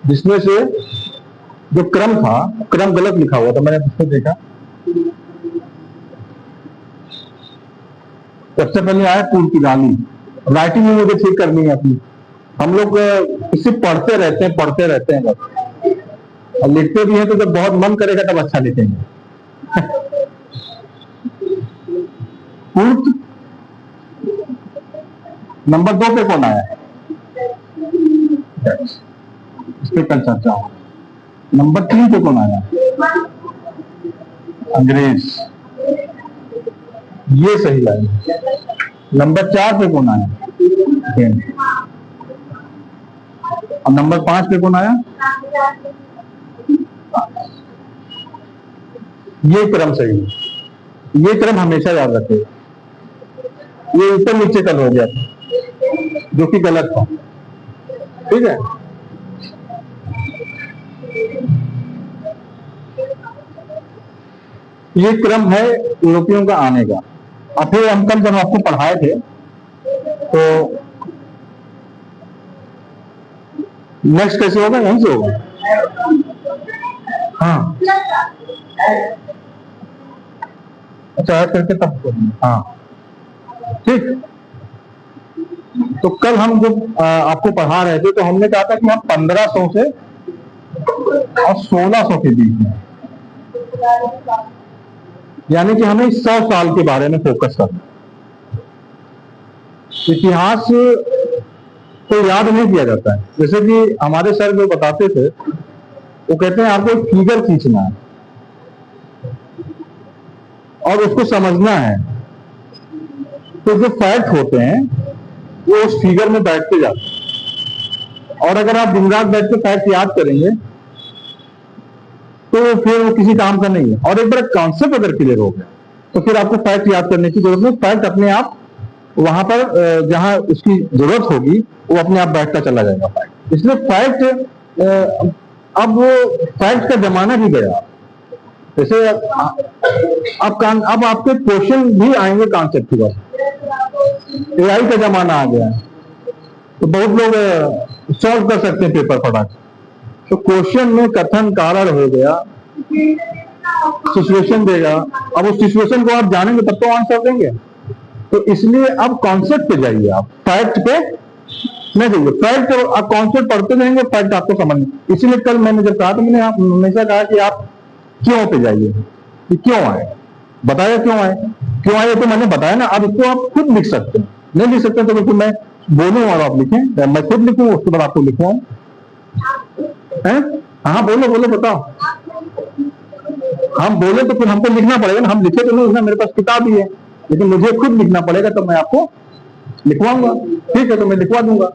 जिसमें से जो क्रम था, क्रम गलत लिखा हुआ था, मैंने उसको देखा। सबसे पहले आया पुर्तगाली। राइटिंग में मुझे ठीक करनी है अपनी। हम लोग इसे पढ़ते रहते हैं बस, और लिखते भी हैं तो जब बहुत मन करेगा तब अच्छा लिखेंगे। पुर्त नंबर 2 पे कौन आया है? इस पे कल चर्चा हो। नंबर 3 पे कौन आया? अंग्रेज। ये सही लाइन। नंबर 4 पे कौन आया? हिंद। और नंबर 5 पे कौन आया? ये क्रम सही है। ये क्रम हमेशा याद रखें। ये ऊपर नीचे कल हो गया था, जो कि गलत था। ठीक है। ये क्रम है यूरोपियों का आने का। अब फिर हम कल जब आपको पढ़ाए थे तो नेक्स्ट कैसे होगा? यहीं से होगा। हाँ, अच्छा ऐड करके तब। हाँ ठीक। तो कल हम जब आपको पढ़ा रहे थे तो हमने कहा था कि हम 1500 से और 1600 के बीच में, यानी कि हमें 100 साल के बारे में फोकस करना। इतिहास तो याद नहीं किया जाता है। जैसे कि हमारे सर जो बताते थे, वो कहते हैं आपको एक फिगर खींचना है और उसको समझना है। तो जो फैक्ट होते हैं वो उस फिगर में बैठते जाते हैं, और अगर आप दिन रात बैठ के फैक्ट याद करेंगे तो फिर वो किसी काम का नहीं है। और एक बार कॉन्सेप्ट अगर क्लियर हो गया तो फिर आपको फैक्ट याद करने की जरूरत नहीं। फैक्ट अपने आप वहां पर जहां उसकी जरूरत होगी वो अपने आप बैठता चला जाएगा फैक्ट। इसलिए फैक्ट, अब वो फैक्ट का जमाना भी गया। जैसे अब आपके क्वेश्चन भी आएंगे कॉन्सेप्ट की बात। एआई का जमाना आ गया है तो बहुत लोग सॉल्व कर सकते हैं पेपर फटाक। तो क्वेश्चन में कथन कारण हो गया, सिचुएशन देगा। अब उस सिचुएशन को आप जानेंगे तब तो आंसर देंगे। तो इसलिए अब कॉन्सेप्ट पे जाइए, आप फैक्ट पे नहीं जाइए। फैक्ट आप कॉन्सेप्ट पढ़ते जाएंगे, फैक्ट आपको समझ में। इसीलिए कल मैंने जब कहा तो मैंने हमेशा कहा कि आप क्यों पे जाइए, कि क्यों आए, बताया क्यों आए। क्यों आए तो मैंने बताया ना। अब इसको आप खुद लिख सकते हैं, नहीं लिख सकते तो बिल्कुल मैं बोलूँ और आप लिखें, मैं खुद लिखूँ उसके बाद आपको लिखवाऊं। हाँ बोलो बोलो बताओ। हम बोले तो फिर हमको लिखना पड़ेगा ना। हम लिखे तो नहीं ना, मेरे पास किताब ही है, लेकिन मुझे खुद लिखना पड़ेगा तो मैं आपको लिखवाऊंगा। ठीक है, तो मैं लिखवा दूंगा।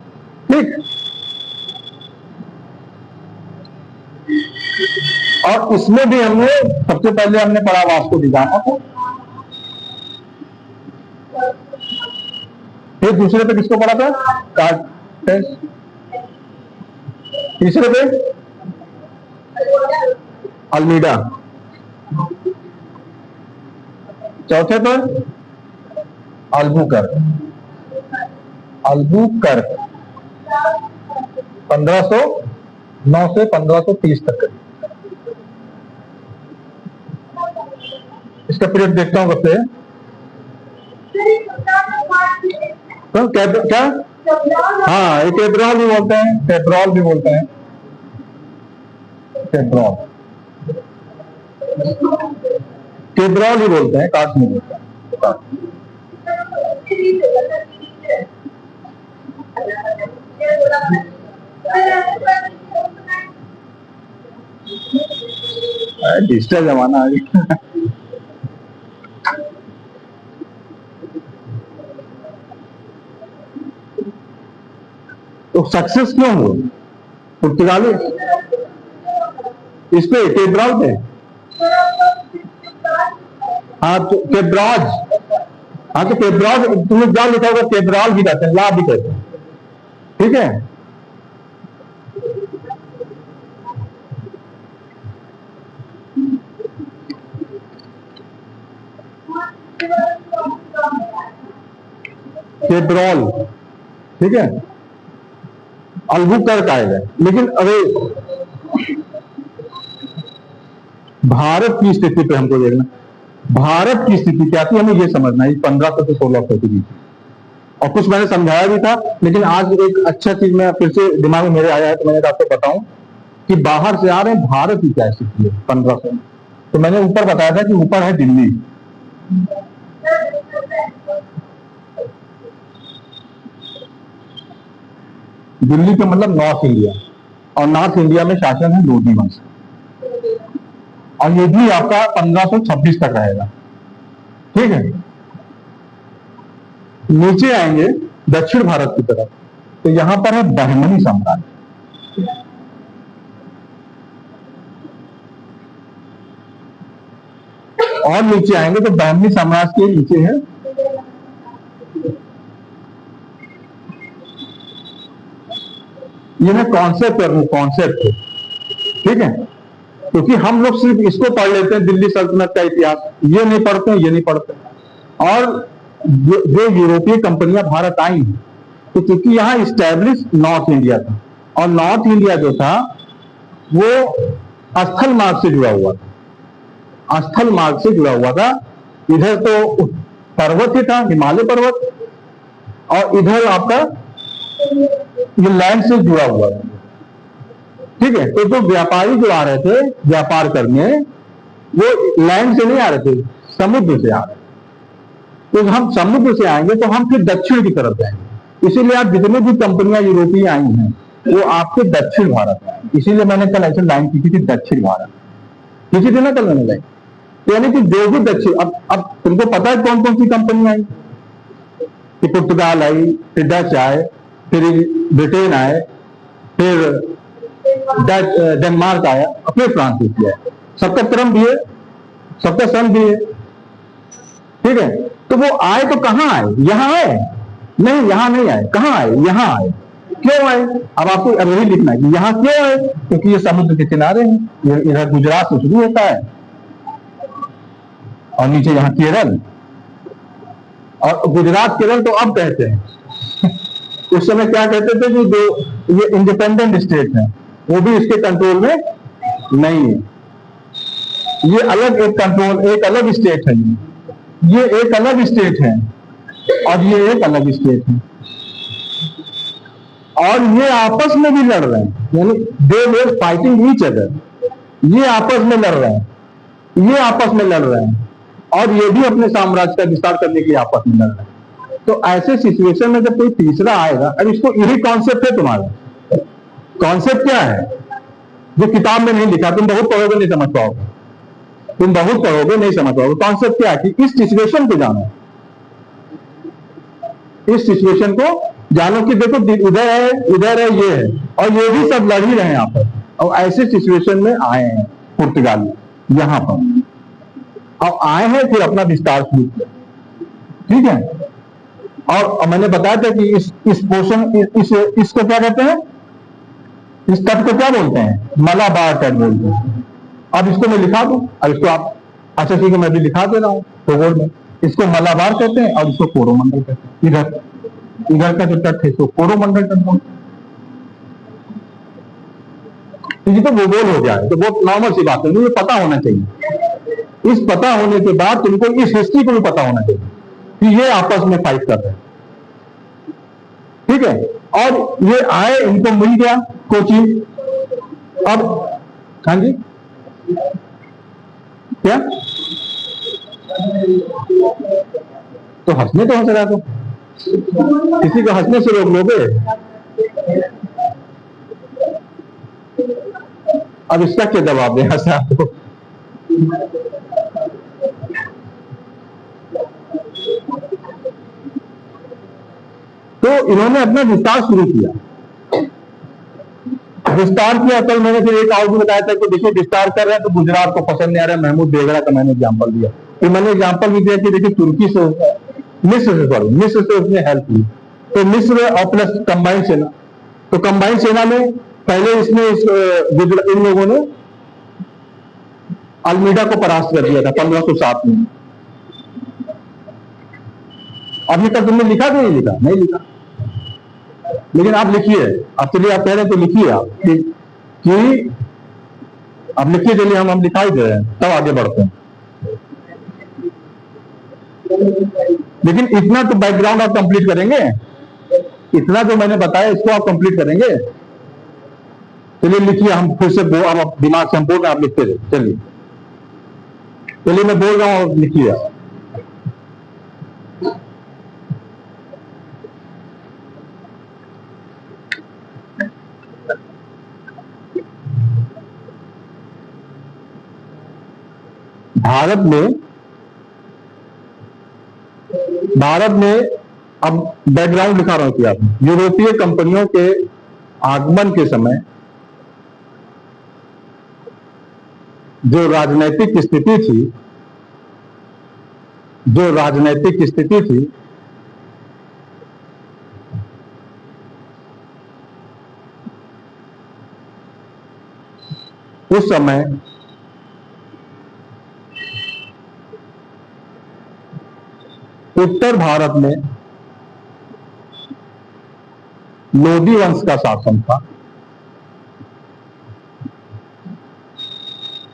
ठीक। और इसमें भी हमने सबसे पहले हमने पढ़ा वास्को डी गामा को। फिर दूसरे पे किसको पढ़ा था? कार्टेस। तीसरे पे अल्मीडा। चौथे पर अल्बुकर्क। अल्बुकर्क 1509 से 1530 तक। इसका पीरियड देखता हूं कब से। तो क्या? हाँ, एक कैब्रॉल भी बोलते हैं, कैब्रॉल भी बोलते हैं, कैब्रॉल। कैब्रॉल ही बोलते हैं, काश नहीं बोलते हैं। डिजिटल जमाना आ गया। तो सक्सेस क्यों हो पुर्तगाली? इस पे कैब्रॉल पे। हाँ तो कैब्रॉज। हाँ तो कैब्रॉज तुमने क्या लिखा होगा? कैब्रॉल भी कहते हैं, ला भी कहते हैं। ठीक है। कैब्रॉल। ठीक है। अल्बुकर्क आएगा। लेकिन अरे भारत की स्थिति पे हमको देखना, भारत की स्थिति क्या थी हमें ये समझना है 1500 से 1600 के बीच। और कुछ मैंने समझाया भी था, लेकिन आज एक अच्छा चीज मैं फिर से दिमाग में मेरे आया है तो मैंने आपको बताऊं कि बाहर से आ रहे हैं भारत की क्या स्थिति है 1500 में। तो मैंने ऊपर बताया था कि ऊपर है दिल्ली, दिल्ली का मतलब नॉर्थ इंडिया, और नॉर्थ इंडिया में शासन है लोधी वंश, और ये भी आपका 1526 तक रहेगा। ठीक है, नीचे आएंगे दक्षिण भारत की तरफ तो यहां पर है बहमनी साम्राज्य। और नीचे आएंगे तो बहमनी साम्राज्य के नीचे है ये मैं कॉन्सेप्ट कर रहा हूं, कॉन्सेप्ट। ठीक है, क्योंकि हम लोग सिर्फ इसको पढ़ लेते हैं दिल्ली सल्तनत का इतिहास, ये नहीं पढ़ते, ये नहीं पढ़ते। और जो यूरोपीय कंपनियां भारत आई हैं तो क्योंकि यहाँ स्टैब्लिश नॉर्थ इंडिया था, और नॉर्थ इंडिया जो था वो स्थल मार्ग से जुड़ा हुआ था, स्थल मार्ग से जुड़ा हुआ था। इधर तो पर्वत ही था, हिमालय पर्वत, और इधर आपका ये लैंड से जुड़ा हुआ था। ठीक है, तो जो व्यापारी जो आ रहे थे व्यापार करने, वो लैंड से नहीं आ रहे थे, समुद्र से आ रहे थे। तो हम समुद्र से आएंगे तो हम फिर दक्षिण की तरफ जाएंगे। इसीलिए आप जितने भी कंपनियां यूरोपीय आई हैं वो आपके दक्षिण भारत में आएंगे। इसीलिए मैंने कल ऐसे लाइन की थी दक्षिण भारत, किसी थी ना कल मैंने लाइन। यानी कि जो भी दक्षिण, अब तुमको पता है कौन कौन सी कंपनी आई, कि पुर्तगाल आई, फिर डच आए, फिर ब्रिटेन आए, फिर डेनमार्क आया, फिर फ्रांस भी आया। सबका क्रम भी है, सबका सन भी है। ठीक है, तो वो आए तो कहां आए, यहां आए नहीं, यहां नहीं आए, कहां आए, यहां आए। क्यों आए, अब आपको अब यही लिखना है कि यहां क्यों आए, क्योंकि ये समुद्र के किनारे हैं, इधर गुजरात से शुरू होता है और नीचे यहां केरल, और गुजरात केरल तो अब कहते हैं उस समय क्या कहते थे कि जो ये इंडिपेंडेंट स्टेट है वो भी इसके कंट्रोल में नहीं है, ये अलग एक कंट्रोल, एक अलग स्टेट है, ये एक अलग स्टेट है और ये एक अलग स्टेट है, और ये आपस में भी लड़ रहे हैं, यानी दे वर फाइटिंग ईच अदर, ये आपस में लड़ रहे हैं, ये आपस में लड़ रहे हैं, और ये भी अपने साम्राज्य का विस्तार करने के लिए आपस में लड़ रहे हैं। तो ऐसे सिचुएशन में जब कोई तीसरा आएगा, अब इसको यही कॉन्सेप्ट है तुम्हारा, कॉन्सेप्ट क्या है जो किताब में नहीं लिखा, तुम बहुत पढ़ोगे नहीं समझ पाओगे, तुम बहुत पढ़ोगे नहीं समझ पाओगे। कॉन्सेप्ट क्या है कि इस सिचुएशन को जानो, इस सिचुएशन को जानो कि देखो इधर है, इधर है, ये है, और ये भी सब लड़ ही रहे हैं आपस, और ऐसे सिचुएशन में आए हैं पुर्तगाली यहां पर, और आए हैं फिर अपना विस्तार शुरू किया। ठीक है, और मैंने बताया था कि इस पोर्शन इसको क्या कहते हैं, इस तट को क्या बोलते हैं, मलाबार तट बोलते हैं। अब इसको मैं लिखा दूं, अब इसको आप, अच्छा ठीक है मैं भी लिखा दे रहा हूं भूगोल में, इसको मलाबार कहते हैं और इसको कोरोमंडल कहते हैं। इधर का जो तट है इसको कोरोमंडल तट बोलते हैं। ये तो भूगोल हो जाए तो बहुत नॉर्मल सी बात है, मुझे पता होना चाहिए। इस पता होने के बाद तुमको इस हिस्ट्री को भी पता होना चाहिए कि ये आपस में फाइट कर रहे हैं। ठीक है, और ये आए, इनको मिल गया कोचिंग, अब हाँ जी क्या, तो हंसने तो हंस रहा, तो किसी को हंसने से रोक लोगे। अब इसका क्या जवाब दे हंसा आपको, तो इन्होंने अपना विस्तार शुरू किया, विस्तार किया। कल मैंने फिर एक और भी बताया था कि देखिए विस्तार कर रहे हैं तो गुजरात को पसंद नहीं आ रहा है, महमूद बेगड़ा का मैंने एग्जांपल दिया। फिर मैंने एग्जांपल भी दिया कि देखिए तुर्की से, मिस्र से उसने हेल्प की, तो मिस्र और प्लस कंबाइंड सेना, तो कंबाइंड सेना में पहले इसमें इन लोगों ने अल्मीडा को परास्त कर दिया था 1507 में। अभी तक तुमने लिखा कि नहीं लिखा, नहीं लिखा। लेकिन आप लिखिए, अब चलिए आप कह रहे हैं तो लिखिए आप कि आप लिखिए, चलिए हम दिखाई दे रहे हैं, तब आगे बढ़ते हैं। लेकिन इतना तो बैकग्राउंड आप कंप्लीट करेंगे, इतना जो मैंने बताया इसको आप कंप्लीट करेंगे। चलिए लिखिए, हम फिर से आप दिमाग से हम बोल रहे हैं, आप लिखते रहे। चलिए मैं बोल रहा हूं, लिखिए। भारत में अब बैकग्राउंड लिखा रहा हूं कि आप यूरोपीय कंपनियों के आगमन के समय जो राजनीतिक स्थिति थी उस समय उत्तर भारत में लोदी वंश का शासन था,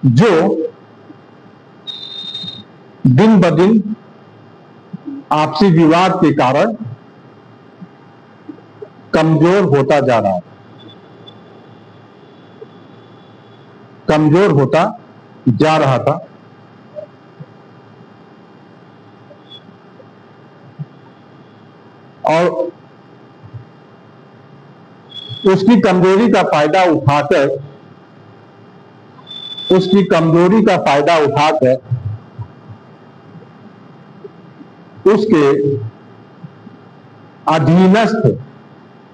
जो दिन ब दिन आपसी विवाद के कारण कमजोर होता जा रहा था। और उसकी कमजोरी का फायदा उठाकर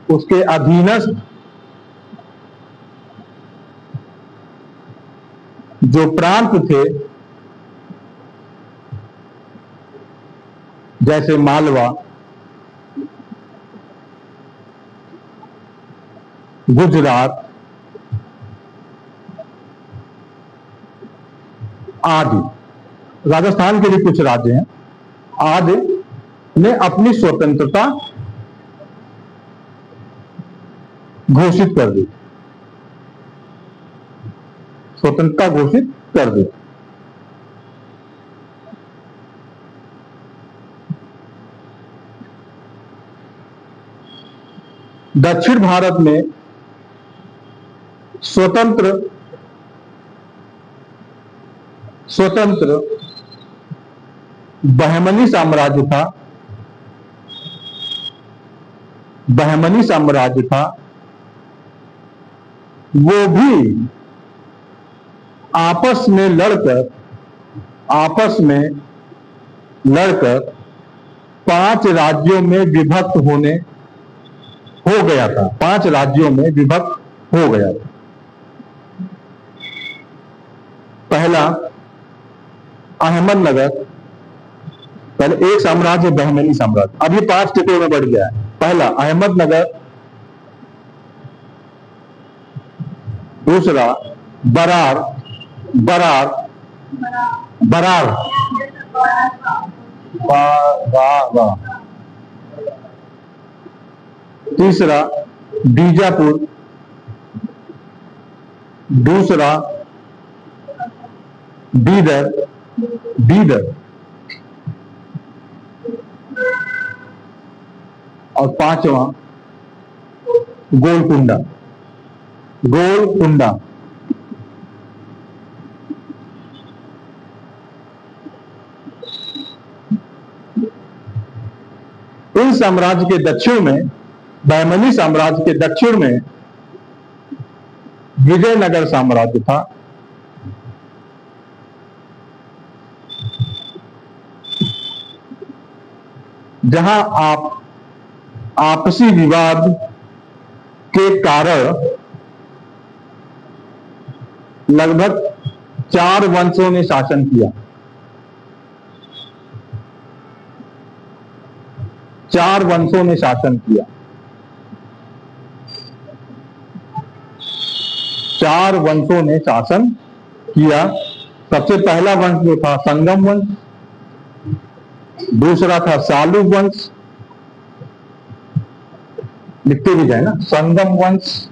उसके अधीनस्थ जो प्रांत थे, जैसे मालवा, गुजरात आदि, राजस्थान के भी कुछ राज्य हैं आदि ने अपनी स्वतंत्रता घोषित कर दी। दक्षिण भारत में स्वतंत्र बहमनी साम्राज्य था। वो भी आपस में लड़कर 5 राज्यों में विभक्त हो गया था। पहला अहमदनगर, पहले एक साम्राज्य बहमनी साम्राज्य, अब ये 5 टिकों में बढ़ गया है। पहला अहमदनगर, दूसरा बरार, तीसरा बीजापुर, दूसरा बीदर, और 5वां गोलकुंडा। इन साम्राज्य के दक्षिण में, बहमनी साम्राज्य के दक्षिण में विजयनगर साम्राज्य था, जहां आपसी विवाद के कारण लगभग 4 वंशों ने शासन किया। 4 वंशों ने शासन किया। 4 वंशों ने शासन किया। सबसे पहला वंश जो था संगम वंश, दूसरा था सालू वंश, लिखते भी जाए ना, संगम वंश,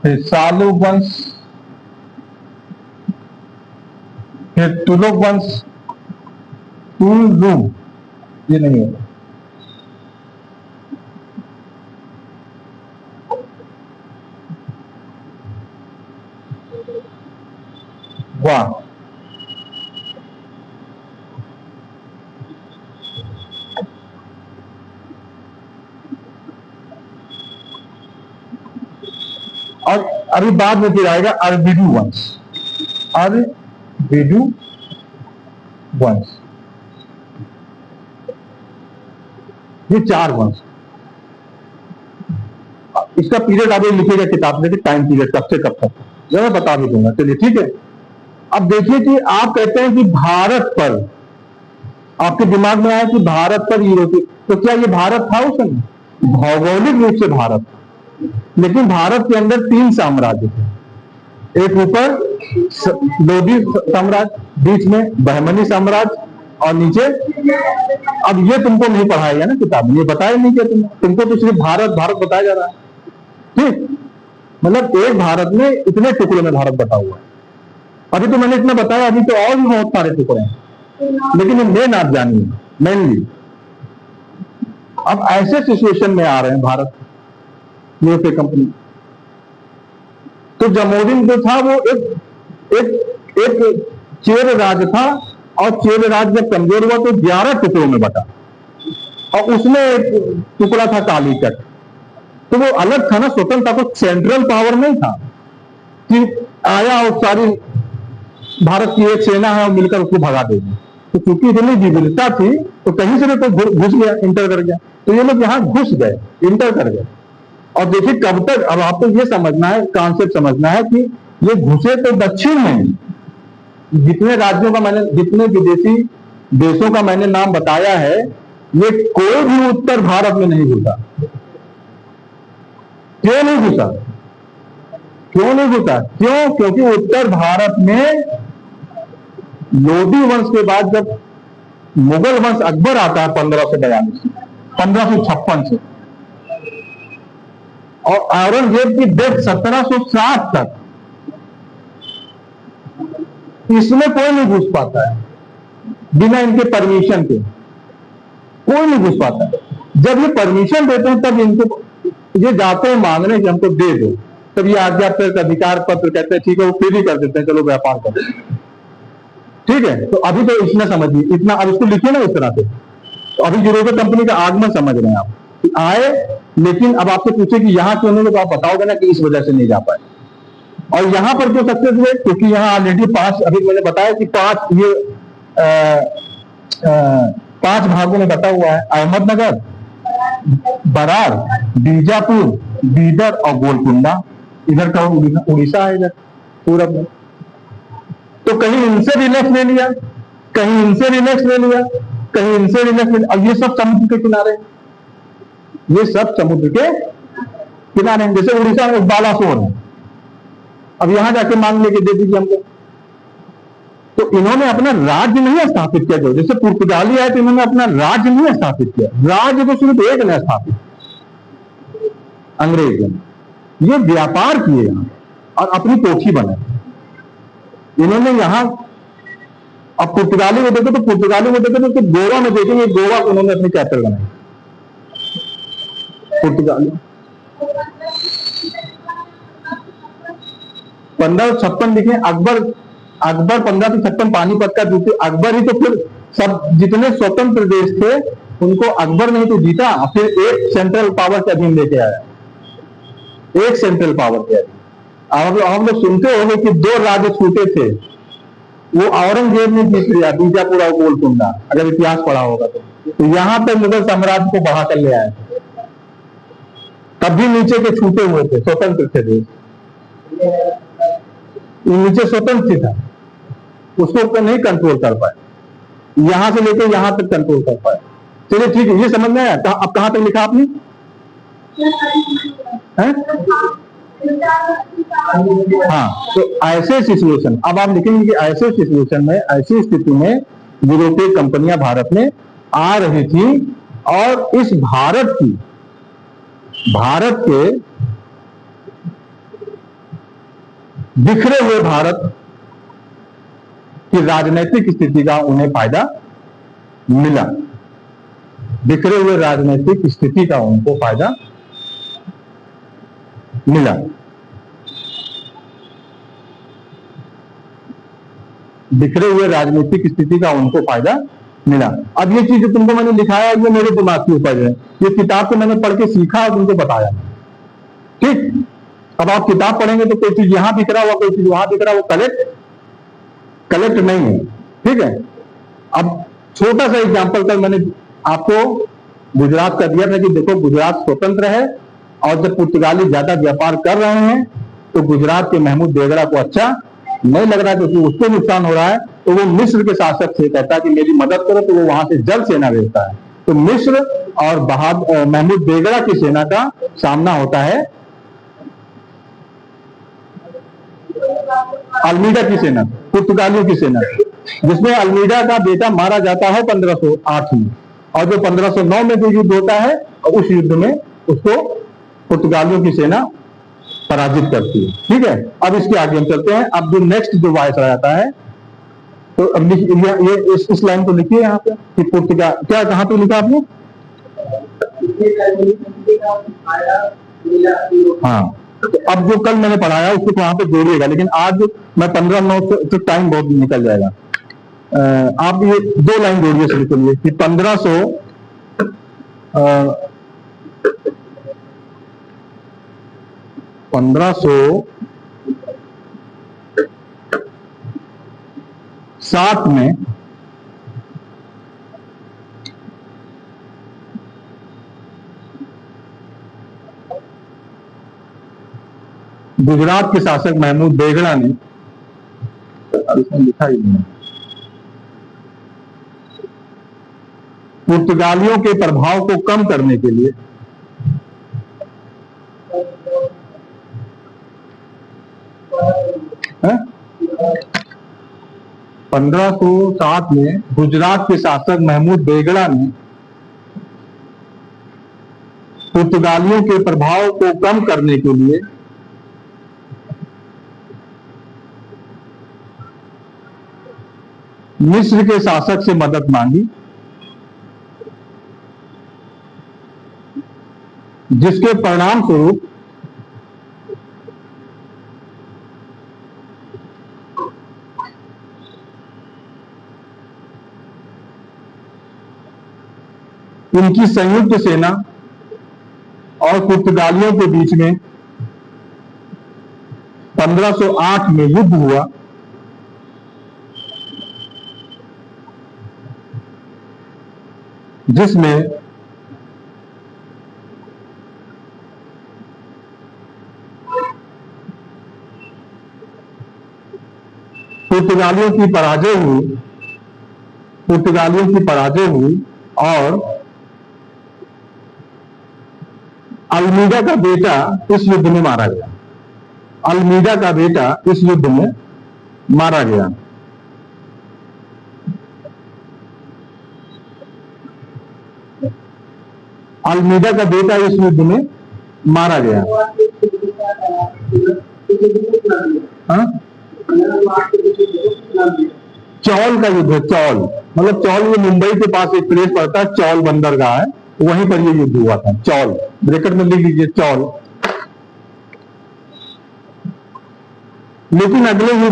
फिर सालु वंश, फिर तुलुक वंश, तुलु, ये नहीं होगा, वाह, और अभी बाद में फिर आएगा अरबिडू वंश, अरबिडू वंश, ये 4 वंश। इसका पीरियड अभी लिखेगा किताब में, टाइम पीरियड कब से कब तक, जो मैं बता भी दूंगा। चलिए ठीक है। अब देखिए कि आप कहते हैं कि भारत पर, आपके दिमाग में आया कि भारत पर यूरोपीय, तो क्या ये भारत था उस समय? भौगोलिक रूप से भारत था, लेकिन भारत के अंदर 3 साम्राज्य थे। एक ऊपर लोधी साम्राज्य, बीच में बहमनी साम्राज्य, और नीचे, अब ये तुमको नहीं पढ़ाया गया ना किताब में, ये बताया नहीं क्या तुमको तो सिर्फ भारत भारत बताया जा रहा है। ठीक, मतलब एक भारत में इतने टुकड़ों में भारत बटा हुआ है। अभी तो मैंने इतना बताया, अभी तो और भी बहुत सारे टुकड़े हैं, लेकिन मेन आप जानिए, मेनली अब ऐसे सिचुएशन में आ रहे हैं भारत यूरोपीय कंपनी। तो जमोरिन जो था वो एक चेर राज था, और चेर राज जब कमजोर हुआ तो 11 टुकड़ों में बटा, और उसमें एक टुकड़ा था कालीकट। तो वो अलग था ना, स्वतंत्र था, तो सेंट्रल पावर नहीं था कि आया और सारी भारत की एक सेना है और मिलकर उसको भगा देगी। तो चूंकि इतनी विविधता थी तो कहीं से भी तो घुस गया, इंटर कर गया, तो ये लोग यहाँ घुस गए, इंटर कर गए। और देखिए कब तक, अब आपको ये समझना है, कॉन्सेप्ट समझना है कि ये घुसे तो दक्षिण में, जितने राज्यों का मैंने, जितने विदेशी देशों का मैंने नाम बताया है, ये कोई भी उत्तर भारत में नहीं घुसा। क्यों नहीं घुसा? क्यों नहीं घुसा? क्यों? क्योंकि उत्तर भारत में लोधी वंश के बाद जब मुगल वंश अकबर आता है 1556 से, और औरंगजेब की डेथ 1760 तक, इसमें कोई नहीं घुस पाता है बिना इनके परमिशन के, कोई नहीं घुस पाता है। जब ये परमिशन देते हैं तब इनको, ये जाते हैं मांगने कि हमको दे दो, तब ये आज्ञा पत्र, अधिकार पत्र कहते हैं, ठीक है, वो फिर ही कर देते हैं, चलो व्यापार करो। ठीक है, तो अभी तो इसमें समझिए, इतना अब इसको लिखिए ना इस तरह से। तो अभी यूरोपीय कंपनी का आगमन समझ रहे हैं आप कि आए, लेकिन अब आपसे पूछे कि यहां क्यों नहीं, तो आप बताओगे ना कि इस वजह से नहीं जा पाए। और यहां पर क्यों सक्सेस हुए? क्योंकि यहां ऑलरेडी 5, अभी मैंने बताया कि 5 ये 5 भागों में बटा हुआ है, अहमदनगर, बरार, बीजापुर, बीदर और गोलकुंडा। इधर का उड़ीसा है, इधर पूरब में। तो कहीं इनसे रिलैक्स ले लिया, कहीं इनसे रिलैक्स ले लिया, कहीं इनसे रिलैक्स ले लिया, और ये सब समुद्र के किनारे, ये सब समुद्र के किनारे। जैसे उड़ीसा में बालासोर है, अब यहां जाके मांग लेके दे दीजिए हमको। तो इन्होंने अपना राज्य नहीं स्थापित किया, जो जैसे पुर्तगाली आए तो इन्होंने अपना राज्य नहीं स्थापित किया, राज्य तो सिर्फ एक ने स्थापित, अंग्रेज ने। ये व्यापार किए यहां और अपनी कोठी बनाई इन्होंने यहां। अब पुर्तगाली में देखे तो पुर्तगाली में देखे तो गोवा में देखेंगे, गोवा को उन्होंने अपनी कैपिटल बनाई, पुर्तगाली। 1556 लिखे, अकबर 1556 पानीपत का जीते अकबर ही। तो फिर सब जितने स्वतंत्र देश थे उनको अकबर नहीं तो जीता, फिर एक सेंट्रल पावर के अधीन लेके आया, एक सेंट्रल पावर के अधीन। हम लोग सुनते होंगे कि 2 राज्य छूटे थे, वो औरंगजेब ने जीत लिया, बीजापुर और गोलकुंडा, अगर इतिहास पढ़ा होगा तो यहां पर मुगल साम्राज्य को बढ़ा कर ले आए। तब भी नीचे के छूटे हुए थे, स्वतंत्र थे देश, नीचे स्वतंत्र था, उसको नहीं कंट्रोल कर पाए, यहां से लेकर यहां तक कंट्रोल कर पाए। चलिए ठीक है, ये समझ में आया। अब कहां तक लिखा आपने? हाँ, तो ऐसे सिचुएशन, अब आप लिखेंगे कि ऐसे सिचुएशन में, ऐसी स्थिति में यूरोपीय कंपनियां भारत में आ रही थी और इस भारत के बिखरे हुए भारत की राजनीतिक स्थिति का उन्हें फायदा मिला। बिखरे हुए राजनीतिक स्थिति का उनको फायदा मिला। बिखरे हुए राजनीतिक स्थिति का उनको फायदा मिला। अब ये चीज जो तुमको मैंने लिखाया ये मेरे दिमाग के ऊपर है, ये किताब से मैंने पढ़ के सीखा और तुमको बताया। ठीक, अब आप किताब पढ़ेंगे तो कोई चीज यहां दिख रहा हुआ, कोई चीज वहां दिख रहा, वो कलेक्ट नहीं है। ठीक है, अब छोटा सा एग्जांपल कल मैंने आपको गुजरात का दिया था कि देखो गुजरात स्वतंत्र है और जब पुर्तगाली ज्यादा व्यापार कर रहे हैं तो गुजरात के महमूद बेगड़ा को अच्छा नहीं लग रहा है क्योंकि उसको नुकसान हो रहा है, तो वो मिस्र के शासक से कहता है कि मेरी मदद करो, तो वो वहां से जल सेना भेजता है। तो मिस्र और महमूद बेगड़ा की सेना का सामना होता है अल्मीडा की सेना, पुर्तगालियों की सेना, जिसमें अल्मीडा का बेटा मारा जाता है 1508 में, और जो 1509 में जो युद्ध होता है उस युद्ध में उसको पुर्तगालियों की सेना पराजित करती है। ठीक है, अब इसके आगे हम चलते हैं। अब जो नेक्स्ट जो वायसराय आता है, तो अब ये इस लाइन को लिखिए यहाँ पे कि पुर्तगाल क्या, कहाँ पे लिखा आपने? हाँ, तो अब जो कल मैंने पढ़ाया उसको वहां पे जोड़िएगा, लेकिन आज मैं 15-9 तो टाइम बहुत निकल जाएगा। आप ये 2 लाइन जोड़िए शुरू करिए कि 1507 में गुजरात के शासक महमूद बेगड़ा ने, इसमें लिखा ही नहीं, पुर्तगालियों के प्रभाव को कम करने के लिए 1507 में गुजरात के शासक महमूद बेगड़ा ने पुर्तगालियों के प्रभाव को कम करने के लिए मिस्र के शासक से मदद मांगी, जिसके परिणाम स्वरूप इनकी संयुक्त सेना और पुर्तगालियों के बीच में 1508 में युद्ध हुआ, जिसमें पुर्तगालियों की पराजय हुई और अल्मीडा का बेटा इस युद्ध में मारा गया। अल्मीडा का बेटा इस युद्ध में मारा गया। अल्मीडा का बेटा इस युद्ध में मारा गया। हाँ? चौल का युद्ध है। चौल मतलब चौल, ये मुंबई के पास एक प्लेस पड़ता है, चौल बंदरगाह है, वहीं पर ये युद्ध हुआ था। चौल ब्रैकेट में लिख लीजिए, चौल। लेकिन अगले ही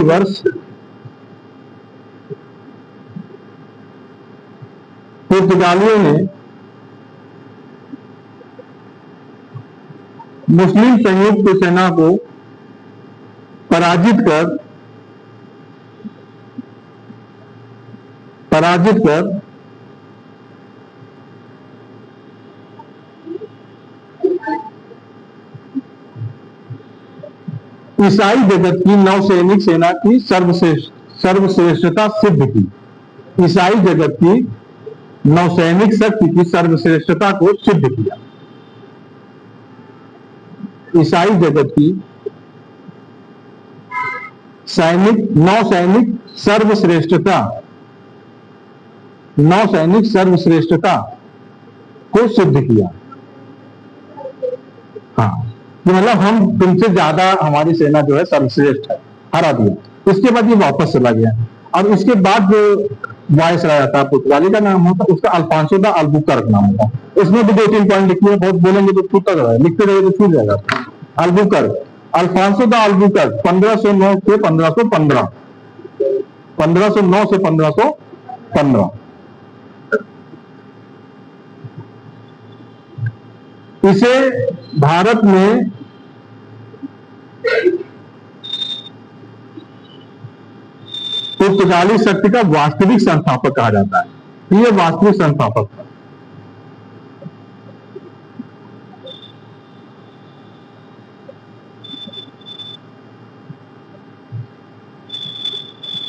वर्ष पुर्तगालियों ने मुस्लिम संयुक्त सेना को पराजित कर ईसाई जगत की नौसैनिक सेना की सर्वश्रेष्ठता सिद्ध की। ईसाई जगत की नौसैनिक शक्ति की सर्वश्रेष्ठता को सिद्ध किया। ईसाई जगत की नौसैनिक सर्वश्रेष्ठता, नौसैनिक सर्वश्रेष्ठता को सिद्ध किया। हाँ, तो मतलब हम तुमसे ज्यादा, हमारी सेना जो है सर्वश्रेष्ठ है, हरा दिया। इसके बाद ये वापस चला गया। अब इसके बाद जो वायसराय था पुर्तगाली का नाम होता, उसका अल्फांसो दा अल्बुकर्क नाम होता। इसमें भी 2-3 पॉइंट लिखिए, बहुत बोलेंगे तो छूटता जाएगा, लिखते रहेंगे तो छूट जाएगा। अल्बुकर्क, अल्फांसो दा अल्बुकर्क 1509 से 1515, 1509 से 1515। इसे भारत में पुर्तगाली शक्ति का वास्तविक संस्थापक कहा जाता है। ये वास्तविक संस्थापक था।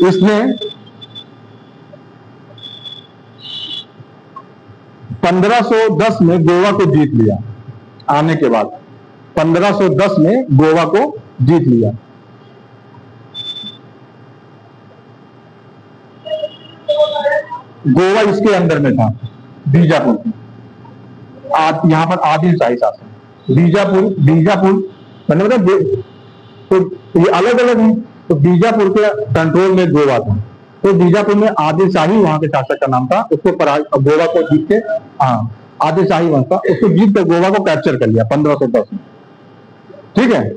इसने 1510 में गोवा को जीत लिया। आने के बाद 1510 में गोवा को जीत लिया। गोवा इसके अंदर में था, बीजापुर। यहाँ पर आदिल शाही शासन, बीजापुर मतलब तो ये अलग अलग है। तो बीजापुर के कंट्रोल में गोवा था। तो बीजापुर में आदिल शाही वहां के शासक का नाम था। उसको गोवा को जीत के, हाँ आदिल शाही वंश था, उसको जीत कर गोवा को कैप्चर कर लिया 1510 में। ठीक है।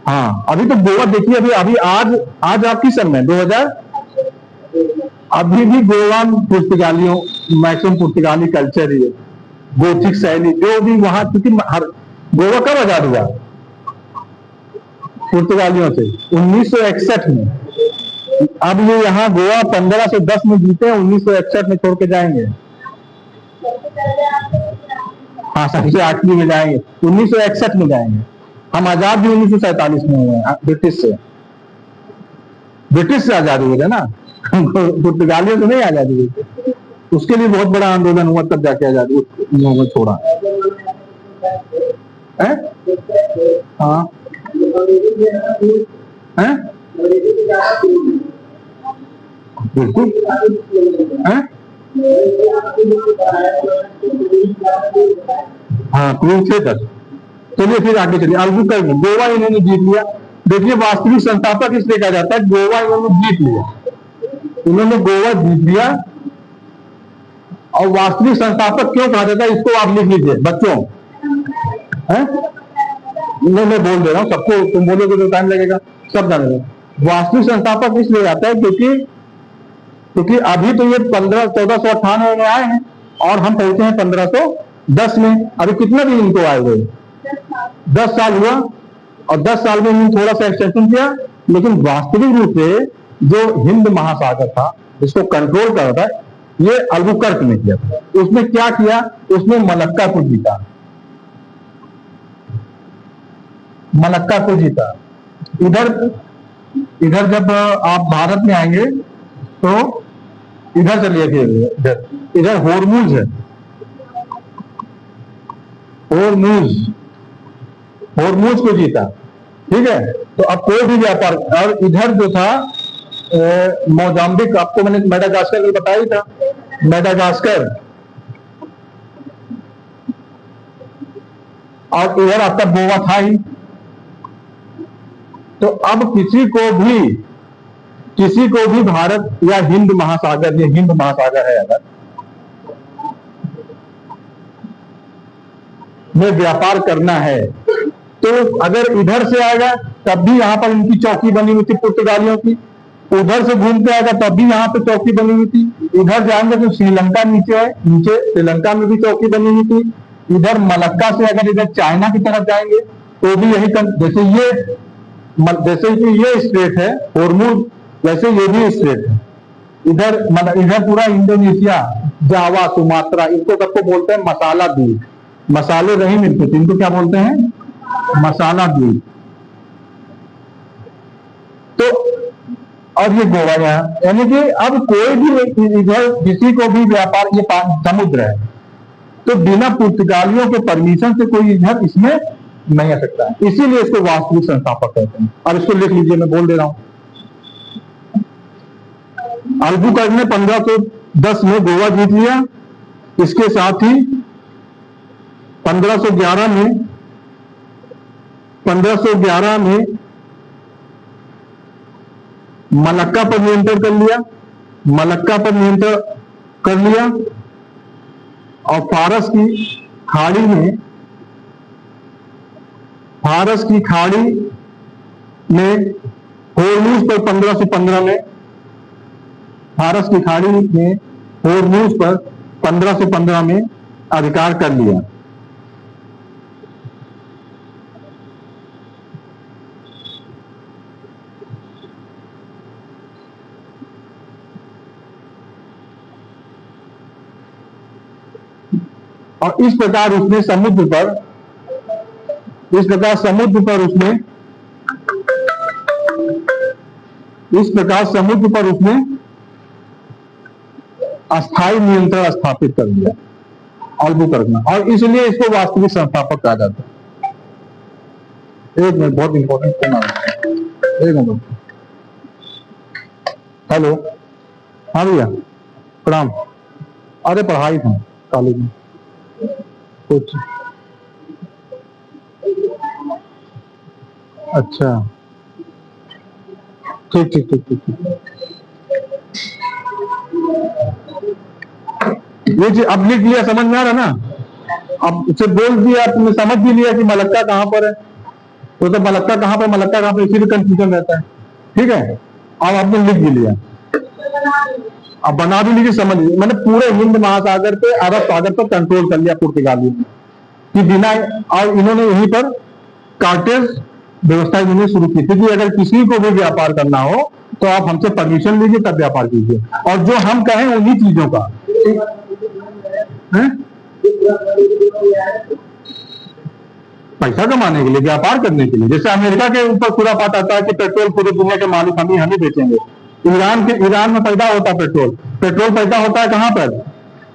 हाँ, अभी तो गोवा देखिए, अभी आज आपकी सन में 2000, अभी भी गोवा पुर्तगालियों, मैक्सिमम पुर्तगाली कल्चर ही है, गोथिक शैली जो भी वहां, क्योंकि गोवा कब आजाद हुआ पुर्तगालियों से? 1961 में। अब ये यहाँ गोवा 1510 में जीते, 1961 में छोड़ के जाएंगे। हाँ, सबसे आखिरी में जाएंगे, 1961 में जाएंगे। हम आजाद भी 1947 में हुए हैं, ब्रिटिश से आजाद हुए थे ना, पुर्तगालियों से नहीं आजादी हुई थी। उसके लिए बहुत बड़ा आंदोलन हुआ, तब जाके आजादी उन लोगों को छोड़ा है। हाँ है, बिल्कुल है। हाँ, कुरुक्षेत्र। चलिए फिर आगे चलिए। अल्बुकर्क में गोवा इन्होंने जीत लिया। देखिए, वास्तविक संस्थापक इसलिए कहा जाता है, गोवा इन्होंने जीत लिया। इन्होंने गोवा जीत लिया। और वास्तविक संस्थापक क्यों कहा जाता है, इसको आप लिख लीजिए बच्चों। है, मैं बोल दे रहा हूँ सबको, तुम बोलोगे तो टाइम लगेगा, सब जानेंगे। वास्तविक संस्थापक इसलिए आता है क्योंकि अभी तो ये 1498 में आए हैं और हम पहुंचे हैं 1510 में। अभी कितना दिन इनको आए हुए? 10 साल हुआ। और 10 साल में इन्होंने थोड़ा सा एक्सटेंशन किया, लेकिन वास्तविक रूप से जो हिंद महासागर था, जिसको कंट्रोल कर रहा था, ये अल्बुकर्क ने किया। उसने क्या किया? उसने मलक्का को जीता। मलक्का को जीता। इधर जब आप भारत में आएंगे तो इधर चलिए, इधर होर्मुज है, होर्मुज को जीता। ठीक है। तो अब कोई भी व्यापार, और इधर जो था मोजाम्बिक, आपको मैंने मेडागास्कर भी बताया था, मेडागास्कर। और इधर आपका गोवा था ही। तो अब किसी को भी भारत या हिंद महासागर, ये हिंद महासागर है अगर, में व्यापार करना है, तो अगर इधर से आएगा तब भी यहाँ पर इनकी चौकी बनी हुई थी पुर्तगालियों की। उधर से घूम के आएगा तब भी यहाँ पे चौकी बनी हुई थी। इधर जाएंगे तो श्रीलंका नीचे है, नीचे श्रीलंका में भी चौकी बनी हुई थी। इधर मलक्का से अगर इधर चाइना की तरफ जाएंगे तो भी यही, जैसे कि ये स्टेट है होर्मुज, वैसे ये भी स्टेट है। इधर पूरा इंडोनेशिया, जावा, सुमात्रा, इनको सबको बोलते हैं मसाला द्वीप। मसाले नहीं मिलते थे, इनको क्या बोलते हैं? मसाला द्वीप। तो और ये गोवा यहाँ, यानी कि अब कोई भी इधर किसी को भी व्यापार, ये समुद्र है, तो बिना पुर्तगालियों के परमिशन से कोई इधर इसमें नहीं आ सकता है। इसीलिए इसको वास्तविक संस्थापक कहते हैं। अब इसको लिख लीजिए, मैं बोल दे रहा हूं। अल्बुकर्क ने 1510 में गोवा जीत लिया। इसके साथ ही 1511 में मलक्का पर नियंत्रण कर लिया। मलक्का पर नियंत्रण कर लिया और फारस की खाड़ी में होर्मुज पर 1515 में फारस की खाड़ी में होर्मुज पर 1515 में अधिकार कर लिया। और इस प्रकार उसने समुद्र पर उसने अस्थायी नियंत्रण स्थापित कर दिया अल्बुकर्क में, और इसलिए इसको वास्तविक संस्थापक कहा जाता है। एक मिनट, बहुत इंपॉर्टेंट करना है। एक मिनट। हेलो, हाँ भैया प्रणाम। अरे पढ़ाई था कॉलेज में कुछ। अच्छा, ठीक ठीक ठीक ठीक ठीक। ये चीज अब लिख लिया, समझ में आ रहा ना? अब उसे बोल दिया, तुमने समझ भी लिया कि मलक्का कहां पर है। तो मलक्का कहां पर इसी भी कंफ्यूजन रहता है। ठीक है, अब आपने लिख भी लिया, अब बना भी लीजिए, समझ लीजिए। मैंने पूरे हिंद महासागर पे, अरब सागर पर कंट्रोल कर लिया पुर्तगाली कि बिना, और इन्होंने यहीं पर कार्टेज व्यवस्था इन्होंने शुरू की थी कि अगर किसी को भी व्यापार करना हो तो आप हमसे परमिशन लीजिए तब व्यापार कीजिए, और जो हम कहें उन्हीं चीजों का। पैसा कमाने के लिए, व्यापार करने के लिए। जैसे अमेरिका के ऊपर पूरा बात आता है कि पेट्रोल पूरी दुनिया के मालिक हम ही बेचेंगे। ईरान में पैदा होता है पेट्रोल पैदा होता है कहां पर?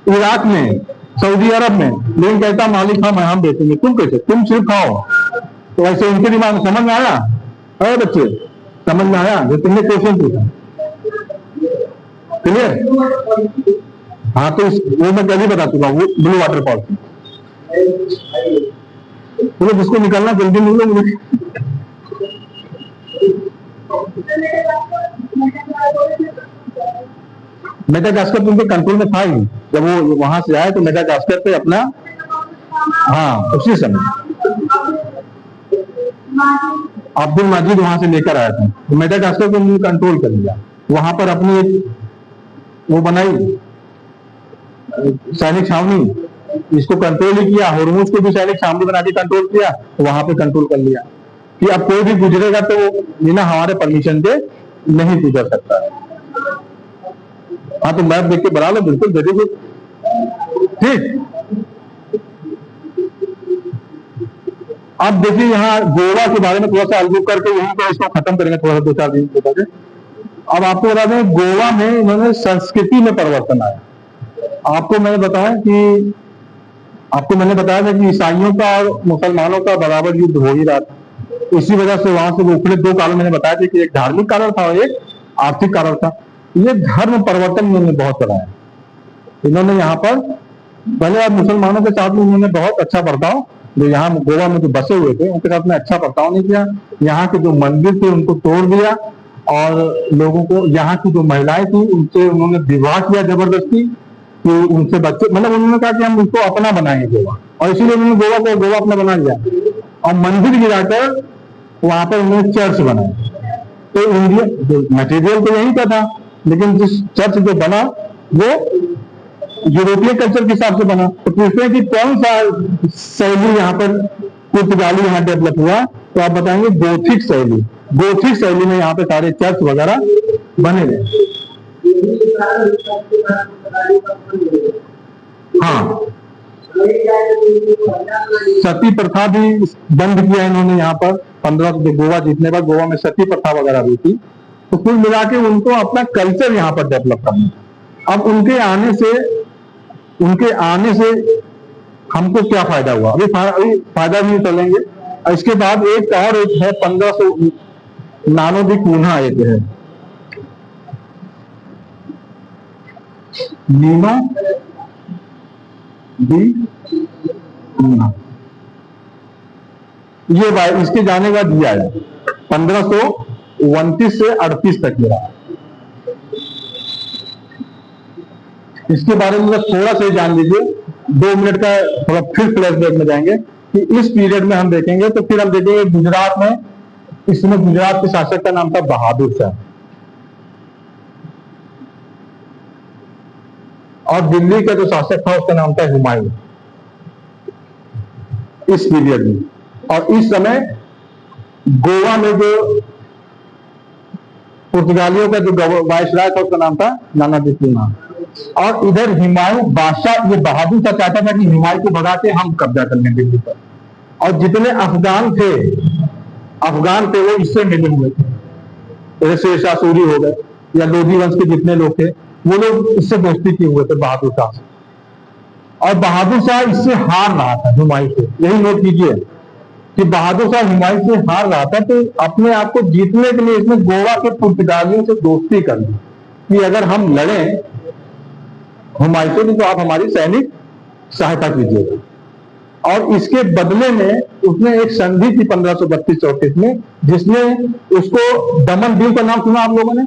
इराक में, सऊदी अरब में, लेकिन कहता मालिक हम बेचेंगे। तुम कैसे? तुम सिर्फ खाओ। तो ऐसे उनके दिमाग में समझ में आया? अरे बच्चे, समझ में आया जो तुमने क्वेश्चन पूछा? क्लियर? हाँ, तो वो मैं कभी बता चुका हूँ, ब्लू वाटर पॉलिसी। तो जिसको निकलना जल्दी निकलो मुझे। मेडागास्कर उनके कंट्रोल में था ही, जब वो वहां से आए तो मेडागास्कर पे अपना, हाँ उसी समय अब्दुल मजीद वहां से लेकर आया था, तो मेडागास्कर को उन्होंने कंट्रोल कर लिया। वहां पर अपनी एक वो बनाई सैनिक छावनी, इसको कंट्रोल ही किया। होर्मुज को भी सैनिक छावनी बना के कंट्रोल किया, तो वहां पे कंट्रोल कर लिया कि अब कोई भी गुजरेगा तो बिना हमारे परमिशन के नहीं गुजर सकता है। हाँ, तो मैप देख के बना लो, बिल्कुल वेरी गुड। ठीक, अब देखिए यहाँ गोवा के बारे में थोड़ा सा अल्बुकर्क करके यहीं पर इसको खत्म करेंगे, थोड़ा सा 2-4 दिन बता के। अब आपको बता दें, गोवा में इन्होंने संस्कृति में परिवर्तन आया। आपको मैंने बताया था कि ईसाइयों का और मुसलमानों का बराबर युद्ध हो ही रहा था। इसी वजह से वहां से वो उखड़े 2 कारण मैंने बताया था कि एक धार्मिक कारण था और एक आर्थिक कारण था। ये धर्म परिवर्तन इन्होंने बहुत कराया। इन्होंने यहाँ पर पहले मुसलमानों के साथ में इन्होंने बहुत अच्छा बर्ताव, जो यहाँ गोवा में जो बसे हुए थे उनके साथ में अच्छा बर्ताव नहीं किया। यहाँ के जो मंदिर थे उनको तोड़ दिया, और लोगों को, यहाँ की जो महिलाएं थी उनसे उन्होंने विवाह किया जबरदस्ती, कि उनसे बच्चे, मतलब उन्होंने कहा कि हम उसको अपना बनाएंगे गोवा, और इसीलिए उन्होंने गोवा अपना बना लिया और मंदिर गिराकर वहां पर उन्होंने चर्च बनाया। तो इंडिया जो मटेरियल तो यही का था, लेकिन जिस चर्च जो बना वो यूरोपीय कल्चर के हिसाब से बना। तो पूछते हैं कि कौन सा शैली यहाँ पर पुर्तगाली यहाँ डेवलप हुआ, तो आप बताएंगे गोथिक शैली। गोथिक शैली में यहाँ पे सारे चर्च वगैरह बने गए। हाँ, सती प्रथा भी बंद किया इन्होंने यहाँ पर। 15 गोवा जीतने बाद गोवा में सती प्रथा वगैरह भी थी। तो कुल मिला के उनको अपना कल्चर यहाँ पर डेवलप करना था। अब उनके आने से हमको क्या फायदा हुआ? अभी फायदा भी चलेंगे, इसके बाद एक और एक है 1500 नानो दी कून्हा एक है, नीनो दी कून्हा। ये इसके जाने का दिया है 1529 से 38 तक ये रहा। इसके बारे में थोड़ा सा जान लीजिए, 2 मिनट का थोड़ा फिर फ्लैशबैक में जाएंगे कि इस पीरियड में हम देखेंगे। तो फिर हम देखेंगे गुजरात में, इसमें गुजरात के शासक का नाम था बहादुर शाह, और दिल्ली का जो शासक था उसका नाम था हुमायूं, इस पीरियड में। और इस समय गोवा में जो पुर्तगालियों का जो वायसराय था उसका नाम था नाना दी कून्हा। और इधर हुमायूं बादशाह, ये बहादुर शाह चाहता था कि हुमायूं को भगा के हम कब्जा कर लें दिल्ली पर। और जितने अफगान थे वो इससे मिले हुए थे, जैसे शाह सूरी हो गए या लोधी वंश के जितने लोग थे वो लोग इससे दोस्ती किए हुए थे बहादुर शाह से। और बहादुर शाह इससे हार रहा था हुमायूं से। यही नोट कीजिए कि बहादुर शाह हुमायूं से हार रहा था, तो अपने आप को जीतने के लिए इसने गोवा के पुर्तगालियों से दोस्ती कर ली कि अगर हम लड़ें हुमायूं से तो आप हमारी सैनिक सहायता कीजिएगा। और इसके बदले में उसने एक संधि की 1532-34 में, जिसने उसको दमन दीव का नाम सुना आप लोगों ने?